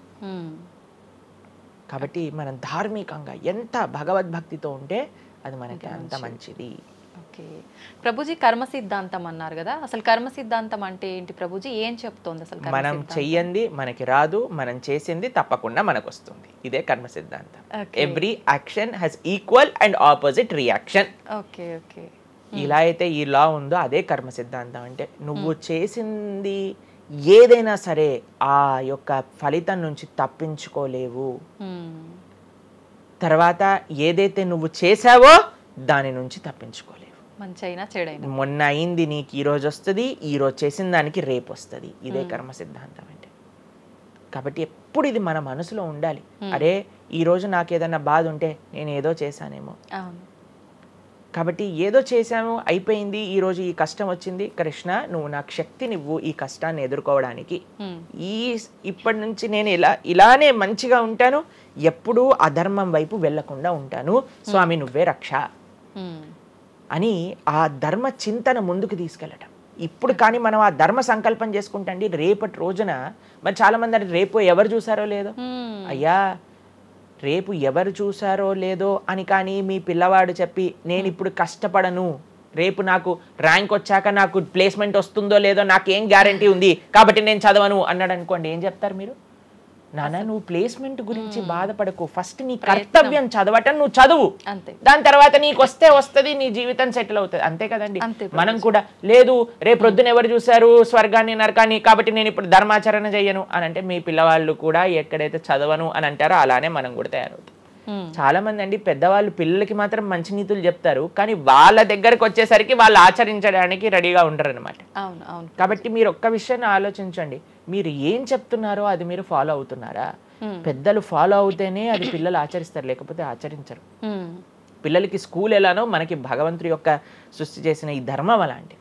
కాబట్టి మనం ధార్మికంగా ఎంత భగవద్భక్తితో ఉంటే అది మనకి అంత మంచిది. ప్రభుజీ కర్మ సిద్ధాంతం అన్నారు కదా, అసలు కర్మ సిద్ధాంతం అంటే ఏంటి ప్రభుజీ? ఏం చెప్తోంది అసలు? మనం చెయ్యంది మనకి రాదు, మనం చేసింది తప్పకుండా మనకు వస్తుంది. ఇదే కర్మ సిద్ధాంతం. Every action has equal and opposite reaction. ఇలా అయితే ఈ లా ఉందో అదే కర్మ సిద్ధాంతం. అంటే నువ్వు చేసింది ఏదైనా సరే ఆ యొక్క ఫలితం నుంచి తప్పించుకోలేవు. తర్వాత ఏదైతే నువ్వు చేసావో దాని నుంచి తప్పించుకోలేవు. మొన్న అయింది నీకు ఈ రోజు వస్తుంది, ఈ రోజు చేసిన దానికి రేపు వస్తుంది. ఇదే కర్మ సిద్ధాంతం అంటే. కాబట్టి ఎప్పుడు ఇది మన మనసులో ఉండాలి. అరే ఈ రోజు నాకు ఏదైనా బాధ ఉంటే నేను ఏదో చేశానేమో, కాబట్టి ఏదో చేశాము అయిపోయింది, ఈ రోజు ఈ కష్టం వచ్చింది, కృష్ణ నువ్వు నాకు శక్తినివ్వు ఈ కష్టాన్ని ఎదుర్కోవడానికి. ఇప్పటి నుంచి నేను ఇలానే మంచిగా ఉంటాను, ఎప్పుడూ అధర్మం వైపు వెళ్లకుండా ఉంటాను, స్వామి నువ్వే రక్ష అని ఆ ధర్మ చింతన ముందుకు తీసుకెళ్ళటం. ఇప్పుడు కానీ మనం ఆ ధర్మ సంకల్పం చేసుకుంటండి, రేపటి రోజున మరి చాలా మంది రేపు ఎవరు చూసారో లేదో, అయ్యా రేపు ఎవరు చూసారో లేదో అని కానీ మీ పిల్లవాడు చెప్పి నేను ఇప్పుడు కష్టపడను, రేపు నాకు ర్యాంక్ వచ్చాక నాకు ప్లేస్మెంట్ వస్తుందో లేదో నాకేం గ్యారంటీ ఉంది కాబట్టి నేను చదవను అన్నాడు అనుకోండి, ఏం చెప్తారు మీరు? నాన్న నువ్వు ప్లేస్మెంట్ గురించి బాధపడకు, ఫస్ట్ నీ కర్తవ్యం చదవటం నువ్వు చదువు, దాని తర్వాత నీకు వస్తుంది, నీ జీవితం సెటిల్ అవుతుంది, అంతే కదండి. మనం కూడా లేదు రేపు ప్రొద్దున ఎవరు చూసారు స్వర్గాన్ని నరకాన్ని, కాబట్టి నేను ఇప్పుడు ధర్మాచరణ చెయ్యను అని అంటే మీ పిల్లవాళ్ళు కూడా ఎక్కడైతే చదవను అని అంటారో అలానే మనం కూడా తయారవుతాం. చాలా మంది అండి పెద్దవాళ్ళు పిల్లలకి మాత్రం మంచి నీతులు చెప్తారు, కానీ వాళ్ళ దగ్గరకు వచ్చేసరికి వాళ్ళు ఆచరించడానికి రెడీగా ఉంటారు అనమాట. కాబట్టి మీరు ఒక్క విషయాన్ని ఆలోచించండి, మీరు ఏం చెప్తున్నారో అది మీరు ఫాలో అవుతున్నారా? పెద్దలు ఫాలో అవుతేనే అది పిల్లలు ఆచరిస్తారు, లేకపోతే ఆచరించరు. పిల్లలకి స్కూల్ ఎలానో మనకి భగవంతుడి యొక్క సృష్టి చేసిన ఈ ధర్మం అలాంటి.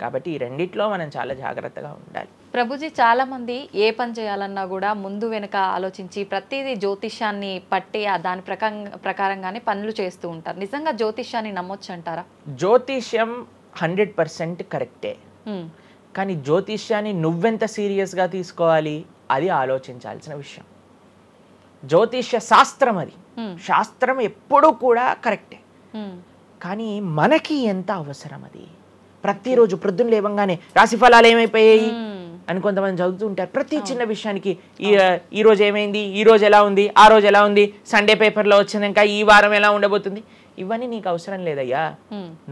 కాబట్టి ఈ రెండిట్లో మనం చాలా జాగ్రత్తగా ఉండాలి. ప్రభుజీ, చాలా మంది ఏ పని చేయాలన్నా కూడా ముందు వెనక ఆలోచించి ప్రతిదీ జ్యోతిష్యాన్ని పట్టి దాని ప్రకారంగానే పనులు చేస్తూ ఉంటారు. నిజంగా జ్యోతిష్యాన్ని నమ్మొచ్చు అంటారా? జ్యోతిష్యం 100% కరెక్టే, కానీ జ్యోతిష్యాన్ని నువ్వెంత సీరియస్గా తీసుకోవాలి అది ఆలోచించాల్సిన విషయం. జ్యోతిష్య శాస్త్రం అది, శాస్త్రం ఎప్పుడూ కూడా కరెక్టే, కానీ మనకి ఎంత అవసరం అది. ప్రతిరోజు ప్రొద్దున లేవంగానే రాశి ఫలాలు ఏమైపోయాయి అని కొంతమంది చదువుతూ ఉంటారు. ప్రతి చిన్న విషయానికి ఈ రోజు ఏమైంది, ఈ రోజు ఎలా ఉంది, ఆ రోజు ఎలా ఉంది, సండే పేపర్లో వచ్చింది, ఇంకా ఈ వారం ఎలా ఉండబోతుంది, ఇవన్నీ నీకు అవసరం లేదయ్యా.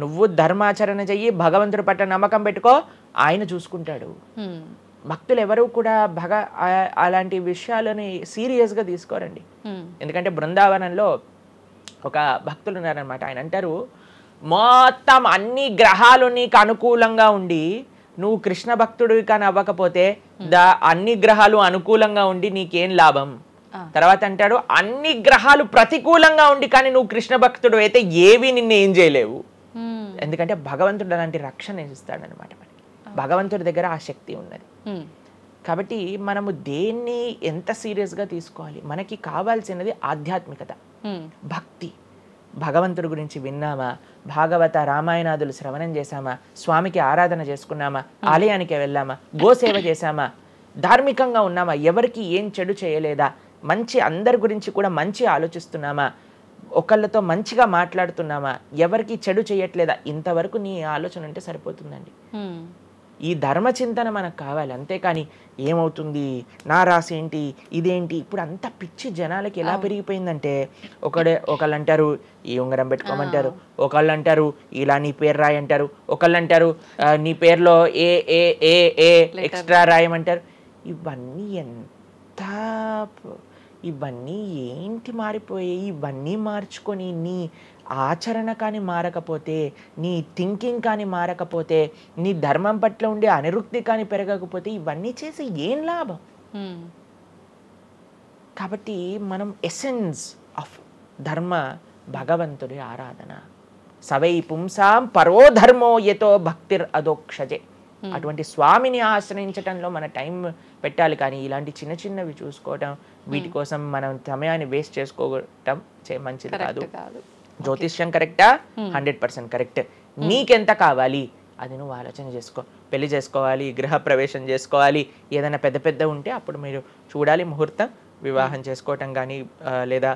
నువ్వు ధర్మాచరణ చెయ్యి, భగవంతుడి పట్ల నమ్మకం పెట్టుకో, ఆయన చూసుకుంటాడు. భక్తులు ఎవరు కూడా అలాంటి విషయాలని సీరియస్గా తీసుకోరండి. ఎందుకంటే బృందావనంలో ఒక భక్తులు ఉన్నారనమాట. ఆయన అంటారు, మొత్తం అన్ని గ్రహాలు నీకు అనుకూలంగా ఉండి నువ్వు కృష్ణ భక్తుడివి కానీ అవ్వకపోతే అన్ని గ్రహాలు అనుకూలంగా ఉండి నీకేం లాభం. తర్వాత అంటాడు, అన్ని గ్రహాలు ప్రతికూలంగా ఉండి కానీ నువ్వు కృష్ణ భక్తుడు అయితే ఏవి నిన్ను ఏం చేయలేవు. ఎందుకంటే భగవంతుడు అలాంటి రక్షణ ఇస్తాడనమాట. మనకి భగవంతుడి దగ్గర ఆ శక్తి ఉన్నది. కాబట్టి మనము దేన్ని ఎంత సీరియస్గా తీసుకోవాలి? మనకి కావాల్సినది ఆధ్యాత్మికత, భక్తి. భగవంతుడి గురించి విన్నామా, భాగవత రామాయణాదులు శ్రవణం చేశామా, స్వామికి ఆరాధన చేసుకున్నామా, ఆలయానికి వెళ్ళామా, గోసేవ చేశామా, ధార్మికంగా ఉన్నామా, ఎవరికి ఏం చెడు చేయలేదా, మంచి అందరి గురించి కూడా మంచి ఆలోచిస్తున్నామా, ఒకళ్ళతో మంచిగా మాట్లాడుతున్నామా, ఎవరికి చెడు చేయట్లేదా, ఇంతవరకు నీ ఆలోచన ఉంటే సరిపోతుందండి. ఈ ధర్మచింతన మనకు కావాలి, అంతేకాని ఏమవుతుంది, నా రాసి ఏంటి, ఇదేంటి. ఇప్పుడు అంత పిచ్చి జనాలకి ఎలా పెరిగిపోయిందంటే, ఒకళ్ళు అంటారు ఈ ఉంగరం పెట్టుకోమంటారు, ఒకళ్ళు అంటారు ఇలా నీ పేరు రాయి అంటారు, ఒకళ్ళు అంటారు నీ పేరులో ఏ ఏ ఏ ఏ ఎక్స్ట్రా రాయమంటారు. ఇవన్నీ ఏంటి మారిపోయాయి? ఇవన్నీ మార్చుకొని నీ ఆచరణ కానీ మారకపోతే, నీ థింకింగ్ కానీ మారకపోతే, నీ ధర్మం పట్ల ఉండే అనిరుక్తి కానీ పెరగకపోతే ఇవన్నీ చేసి ఏం లాభం? కాబట్టి మనం ఎసెన్స్ ఆఫ్ ధర్మ భగవంతుడి ఆరాధన. సవై పుంసాం పరో ధర్మో యతో భక్తిర్ అదోక్షజే. అటువంటి స్వామిని ఆశ్రయించటంలో మన టైం పెట్టాలి, కానీ ఇలాంటి చిన్న చిన్నవి చూసుకోవటం, వీటి కోసం మనం సమయాన్ని వేస్ట్ చేసుకోవటం మంచిది కాదు. జ్యోతిష్యం కరెక్టా? 100% కరెక్ట్. నీకెంత కావాలి అది నువ్వు ఆలోచన చేసుకో. పెళ్లి చేసుకోవాలి, గృహ ప్రవేశం చేసుకోవాలి, ఏదైనా పెద్ద ఉంటే అప్పుడు మీరు చూడాలి ముహూర్తం, వివాహం చేసుకోవటం కానీ లేదా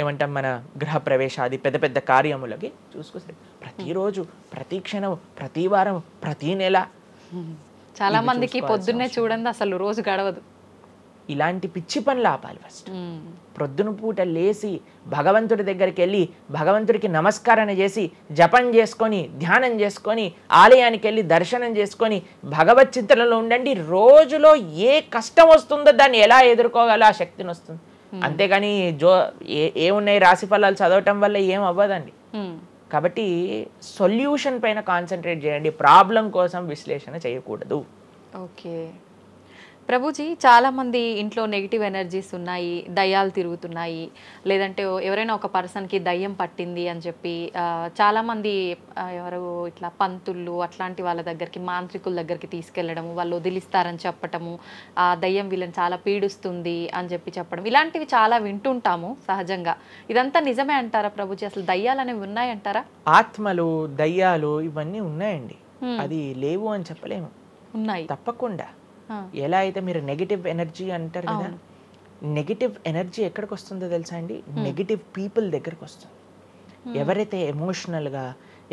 ఏమంటాం మన గృహ ప్రవేశాది పెద్ద కార్యములకి చూసుకొస్తే ప్రతిరోజు, ప్రతి క్షణం, ప్రతి వారం, ప్రతి నెల. చాలా మందికి పొద్దున్నే చూడండి అసలు రోజు గడవదు. ఇలాంటి పిచ్చి పనులు ఆపాలి. ఫస్ట్ ప్రొద్దున పూట లేచి భగవంతుడి దగ్గరికి వెళ్ళి భగవంతుడికి నమస్కారం చేసి జపం చేసుకొని ధ్యానం చేసుకొని ఆలయానికి వెళ్ళి దర్శనం చేసుకొని భగవత్ చింతనలో ఉండండి. రోజులో ఏ కష్టం వస్తుందో దాన్ని ఎలా ఎదుర్కోగల ఆ శక్తిని వస్తుంది. అంతేగాని ఏమున్నాయి రాశి ఫలాలు చదవటం వల్ల ఏం అవ్వదండి. కాబట్టి సొల్యూషన్ పైన కాన్సన్ట్రేట్ చేయండి, ప్రాబ్లం కోసం విశ్లేషణ చేయకూడదు. ఓకే ప్రభుజీ, చాలామంది ఇంట్లో నెగిటివ్ ఎనర్జీస్ ఉన్నాయి, దయ్యాలు తిరుగుతున్నాయి, లేదంటే ఎవరైనా ఒక పర్సన్కి దయ్యం పట్టింది అని చెప్పి చాలామంది ఎవరు ఇట్లా పంతుళ్ళు అట్లాంటి వాళ్ళ దగ్గరికి, మాంత్రికుల దగ్గరికి తీసుకెళ్ళడము, వాళ్ళు వదిలిస్తారని చెప్పటము, ఆ దయ్యం వీళ్ళని చాలా పీడిస్తుంది అని చెప్పడం, ఇలాంటివి చాలా వింటుంటాము సహజంగా. ఇదంతా నిజమే అంటారా ప్రభుజీ? అసలు దయ్యాలు అనేవి ఉన్నాయంటారా? ఆత్మలు, దయ్యాలు ఇవన్నీ ఉన్నాయండి, అది లేవు అని చెప్పలేము, ఉన్నాయి తప్పకుండా. ఎలా అయితే మీరు నెగిటివ్ ఎనర్జీ అంటారు కదా, నెగిటివ్ ఎనర్జీ ఎక్కడికి వస్తుందో తెలుసా అండి? నెగిటివ్ పీపుల్ దగ్గరికి వస్తుంది. ఎవరైతే ఎమోషనల్గా,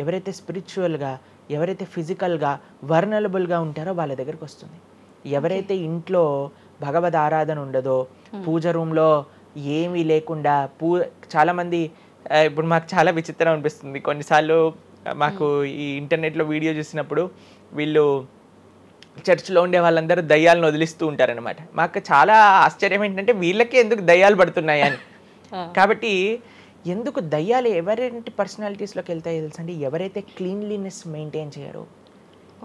ఎవరైతే స్పిరిచువల్గా, ఎవరైతే ఫిజికల్గా వర్నలబుల్గా ఉంటారో వాళ్ళ దగ్గరికి వస్తుంది. ఎవరైతే ఇంట్లో భగవద్ ఆరాధన ఉండదో, పూజ రూమ్లో ఏమీ లేకుండా చాలామంది ఇప్పుడు మాకు చాలా విచిత్రం అనిపిస్తుంది కొన్నిసార్లు. మాకు ఈ ఇంటర్నెట్లో వీడియో చూసినప్పుడు వీళ్ళు చర్చ్లో ఉండే వాళ్ళందరూ దయ్యాలను వదిలిస్తూ ఉంటారనమాట. మాకు చాలా ఆశ్చర్యం ఏంటంటే వీళ్ళకే ఎందుకు దయ్యాలు పడుతున్నాయి అని. కాబట్టి ఎందుకు దయ్యాలు ఎవరింటి పర్సనాలిటీస్లోకి వెళ్తాయో తెలుసండి, ఎవరైతే క్లీన్లీనెస్ మెయింటైన్ చేయరో,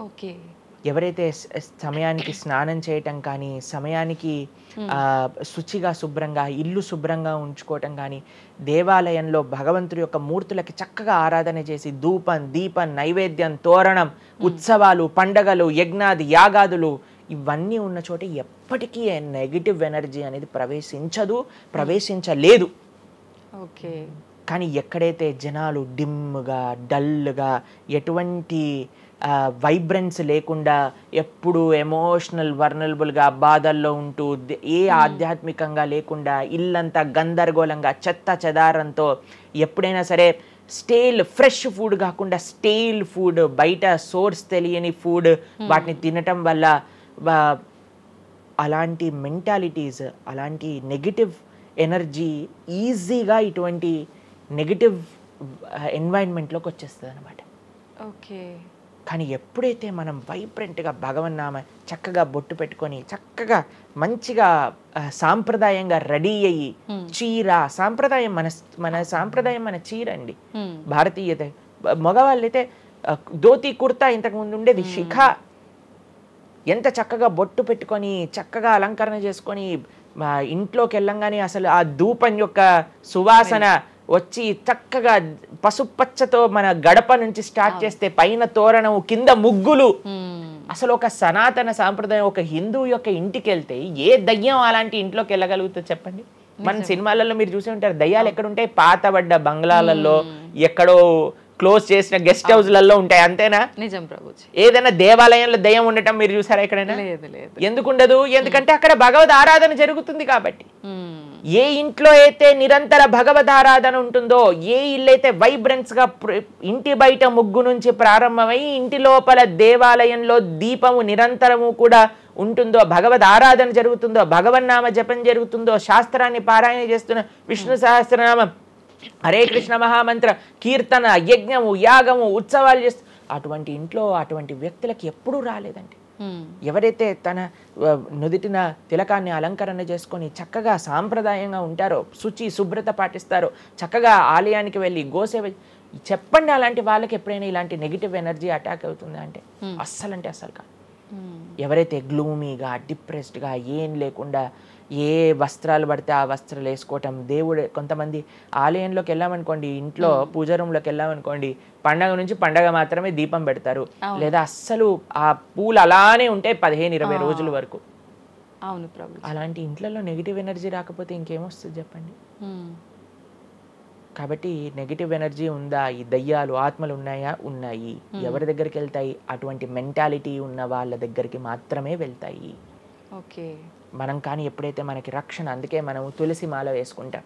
ఓకే, ఎవరైతే సమయానికి స్నానం చేయటం కానీ, సమయానికి శుచిగా శుభ్రంగా ఇల్లు శుభ్రంగా ఉంచుకోవటం కానీ, దేవాలయంలో భగవంతుడి యొక్క మూర్తులకి చక్కగా ఆరాధన చేసి ధూపం దీపం నైవేద్యం తోరణం ఉత్సవాలు పండగలు యజ్ఞాది యాగాదులు ఇవన్నీ ఉన్న చోట ఎప్పటికీ నెగిటివ్ ఎనర్జీ అనేది ప్రవేశించలేదు. ఓకే. కానీ ఎక్కడైతే జనాలు డిమ్గా డల్గా ఎటువంటి వైబ్రెన్స్ లేకుండా ఎప్పుడు ఎమోషనల్ వర్నరబుల్గా బాధల్లో ఉంటూ ఆధ్యాత్మికంగా లేకుండా ఇల్లంతా గందరగోళంగా చెత్త చెదారంతో ఎప్పుడైనా సరే ఫ్రెష్ ఫుడ్ కాకుండా స్టేల్ ఫుడ్, బయట సోర్స్ తెలియని ఫుడ్ వాటిని తినటం వల్ల అలాంటి మెంటాలిటీస్, అలాంటి నెగిటివ్ ఎనర్జీ ఈజీగా ఇటువంటి నెగిటివ్ ఎన్వైరన్మెంట్లోకి వచ్చేస్తుంది అనమాట. ఓకే. కానీ ఎప్పుడైతే మనం వైబ్రెంట్గా భగవన్నామ చక్కగా బొట్టు పెట్టుకొని చక్కగా మంచిగా సాంప్రదాయంగా రెడీ అయ్యి చీర సాంప్రదాయం మన సాంప్రదాయం మన చీర అండి. భారతీయత మగవాళ్ళైతే ధోతి కుర్తా ఇంతకుముందు ఉండేది, శిఖ ఎంత చక్కగా బొట్టు పెట్టుకొని చక్కగా అలంకరణ చేసుకొని ఇంట్లోకి వెళ్ళంగానే అసలు ఆ ధూపం యొక్క సువాసన వచ్చి చక్కగా పసుపచ్చతో మన గడప నుంచి స్టార్ట్ చేస్తే పైన తోరణం కింద ముగ్గులు, అసలు ఒక సనాతన సాంప్రదాయం ఒక హిందువు యొక్క ఇంటికి వెళ్తే ఏ దయ్యం అలాంటి ఇంట్లోకి వెళ్ళగలుగుతుంది చెప్పండి? మన సినిమాలలో మీరు చూసి ఉంటారు, దయ్యాలు ఎక్కడుంటాయి? పాతబడ్డ బంగ్లాలలో ఎక్కడో క్లోజ్ చేసిన గెస్ట్ హౌస్లలో ఉంటాయి, అంతేనా? నిజం ప్రభుజీ. ఏదైనా దేవాలయంలో దయ్యం ఉండటం మీరు చూసారా ఎక్కడైనా? ఎందుకు ఉండదు? ఎందుకంటే అక్కడ భగవద్ ఆరాధన జరుగుతుంది కాబట్టి. ఏ ఇంట్లో అయితే నిరంతర భగవద్ ఆరాధన ఉంటుందో, ఏ ఇల్లు అయితే వైబ్రెన్స్ గా ఇంటి బయట ముగ్గు నుంచి ప్రారంభమై ఇంటి లోపల దేవాలయంలో దీపము నిరంతరము కూడా ఉంటుందో, భగవద్ ఆరాధన జరుగుతుందో, భగవన్నామ జపం జరుగుతుందో, శాస్త్రాన్ని పారాయణ చేస్తున్న విష్ణు సహస్రనామం హరే కృష్ణ మహామంత్ర కీర్తన యజ్ఞము యాగము ఉత్సవాలు చేస్తూ అటువంటి ఇంట్లో అటువంటి వ్యక్తులకి ఎప్పుడూ రాలేదండి. ఎవరైతే తన నుదిటిన తిలకాన్ని అలంకరణ చేసుకొని చక్కగా సాంప్రదాయంగా ఉంటారో, శుచి శుభ్రత పాటిస్తారో, చక్కగా ఆలయానికి వెళ్ళి గోసేవ చెప్పండి, అలాంటి వాళ్ళకి ఎప్పుడైనా ఇలాంటి నెగిటివ్ ఎనర్జీ అటాక్ అవుతుంది అంటే అస్సలు కాదు. ఎవరైతే గ్లూమీగా డిప్రెస్డ్గా ఏం లేకుండా ఏ వస్త్రాలు పడితే ఆ వస్త్రాలు వేసుకోవటం, దేవుడు కొంతమంది ఆలయంలోకి వెళ్ళామనుకోండి, ఇంట్లో పూజ రూమ్లోకి వెళ్ళామనుకోండి, పండగ నుంచి పండగ మాత్రమే దీపం పెడతారు, లేదా అస్సలు ఆ పూలు అలానే ఉంటాయి 15-20 రోజుల వరకు. అవును ప్రభు. అలాంటి ఇంట్లలో నెగిటివ్ ఎనర్జీ రాకపోతే ఇంకేమొస్తుంది చెప్పండి? కాబట్టి నెగిటివ్ ఎనర్జీ ఉందా? ఈ దయ్యాలు ఆత్మలు ఉన్నాయా? ఉన్నాయి. ఎవరి దగ్గరికి వెళ్తాయి? అటువంటి మెంటాలిటీ ఉన్న వాళ్ళ దగ్గరికి మాత్రమే వెళ్తాయి. ఓకే. మనం కానీ ఎప్పుడైతే మనకి రక్షణ, అందుకే మనం తులసి మాల వేసుకుంటాం.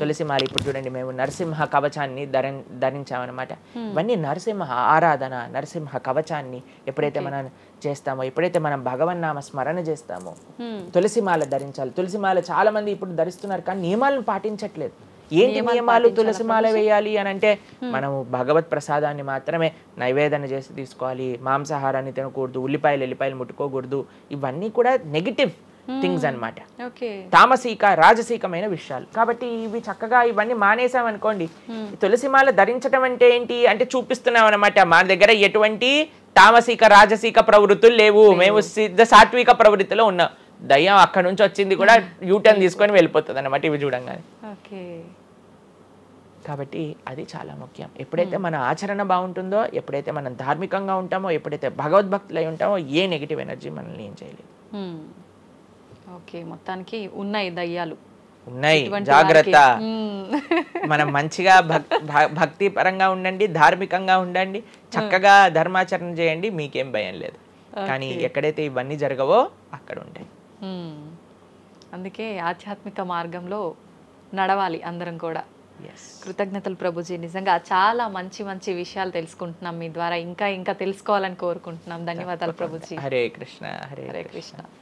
తులసి మాల ఇప్పుడు చూడండి, మేము నరసింహ కవచాన్ని ధరించామన్నమాట. ఇవన్నీ నరసింహ ఆరాధన, నరసింహ కవచాన్ని ఎప్పుడైతే మనం చేస్తామో, ఎప్పుడైతే మనం భగవన్నామ స్మరణ చేస్తామో తులసి మాల ధరించాలి. తులసి మాల చాలా మంది ఇప్పుడు ధరిస్తున్నారు కానీ నియమాలను పాటించట్లేదు. ఏంటి నియమాలు? తులసి మాల వేయాలి అని అంటే మనము భగవత్ ప్రసాదాన్ని మాత్రమే నైవేదన చేసి తీసుకోవాలి, మాంసాహారాన్ని తినకూడదు, ఎల్లిపాయలు ముట్టుకోకూడదు. ఇవన్నీ కూడా నెగిటివ్ థింగ్స్ అన్నమాట, తామసిక రాజసీకమైన విషయాలు. కాబట్టి ఇవి చక్కగా ఇవన్నీ మానేసామనుకోండి. తులసిమాల ధరించడం అంటే ఏంటి అంటే చూపిస్తున్నాం అనమాట, మా దగ్గర ఎటువంటి తామసిక రాజసీక ప్రవృత్తులు లేవు, మేము సిద్ధ సాత్విక ప్రవృత్తిలో ఉన్నాం. దయ్యం అక్కడ నుంచి వచ్చింది కూడా యూటర్న్ తీసుకొని వెళ్ళిపోతుంది అన్నమాట ఇవి చూడంగానే. కాబట్టి అది చాలా ముఖ్యం. ఎప్పుడైతే మన ఆచరణ బాగుంటుందో, ఎప్పుడైతే మనం ధార్మికంగా ఉంటామో, ఎప్పుడైతే భగవద్భక్తులై ఉంటామో, ఏ నెగిటివ్ ఎనర్జీ మనల్ని ఏం చేయలేదు. ఓకే, మొత్తానికి ఉన్నాయి దయ్యాలు, ఉన్నాయి, జాగ్రత్త. మనం మంచిగా భక్తి పరంగా ఉండండి, ధార్మికంగా ఉండండి, చక్కగా ధర్మాచరణ చేయండి, మీకేం భయం లేదు. కానీ ఎక్కడైతే ఇవన్నీ జరగవో అక్కడ ఉంటాయి. అందుకే ఆధ్యాత్మిక మార్గంలో నడవాలి అందరం కూడా. కృతజ్ఞతలు ప్రభుజీ, నిజంగా చాలా మంచి మంచి విషయాలు తెలుసుకుంటున్నాం మీ ద్వారా. ఇంకా ఇంకా తెలుసుకోవాలని కోరుకుంటున్నాం. ధన్యవాదాలు ప్రభుజీ. హరే కృష్ణ. హరే కృష్ణ.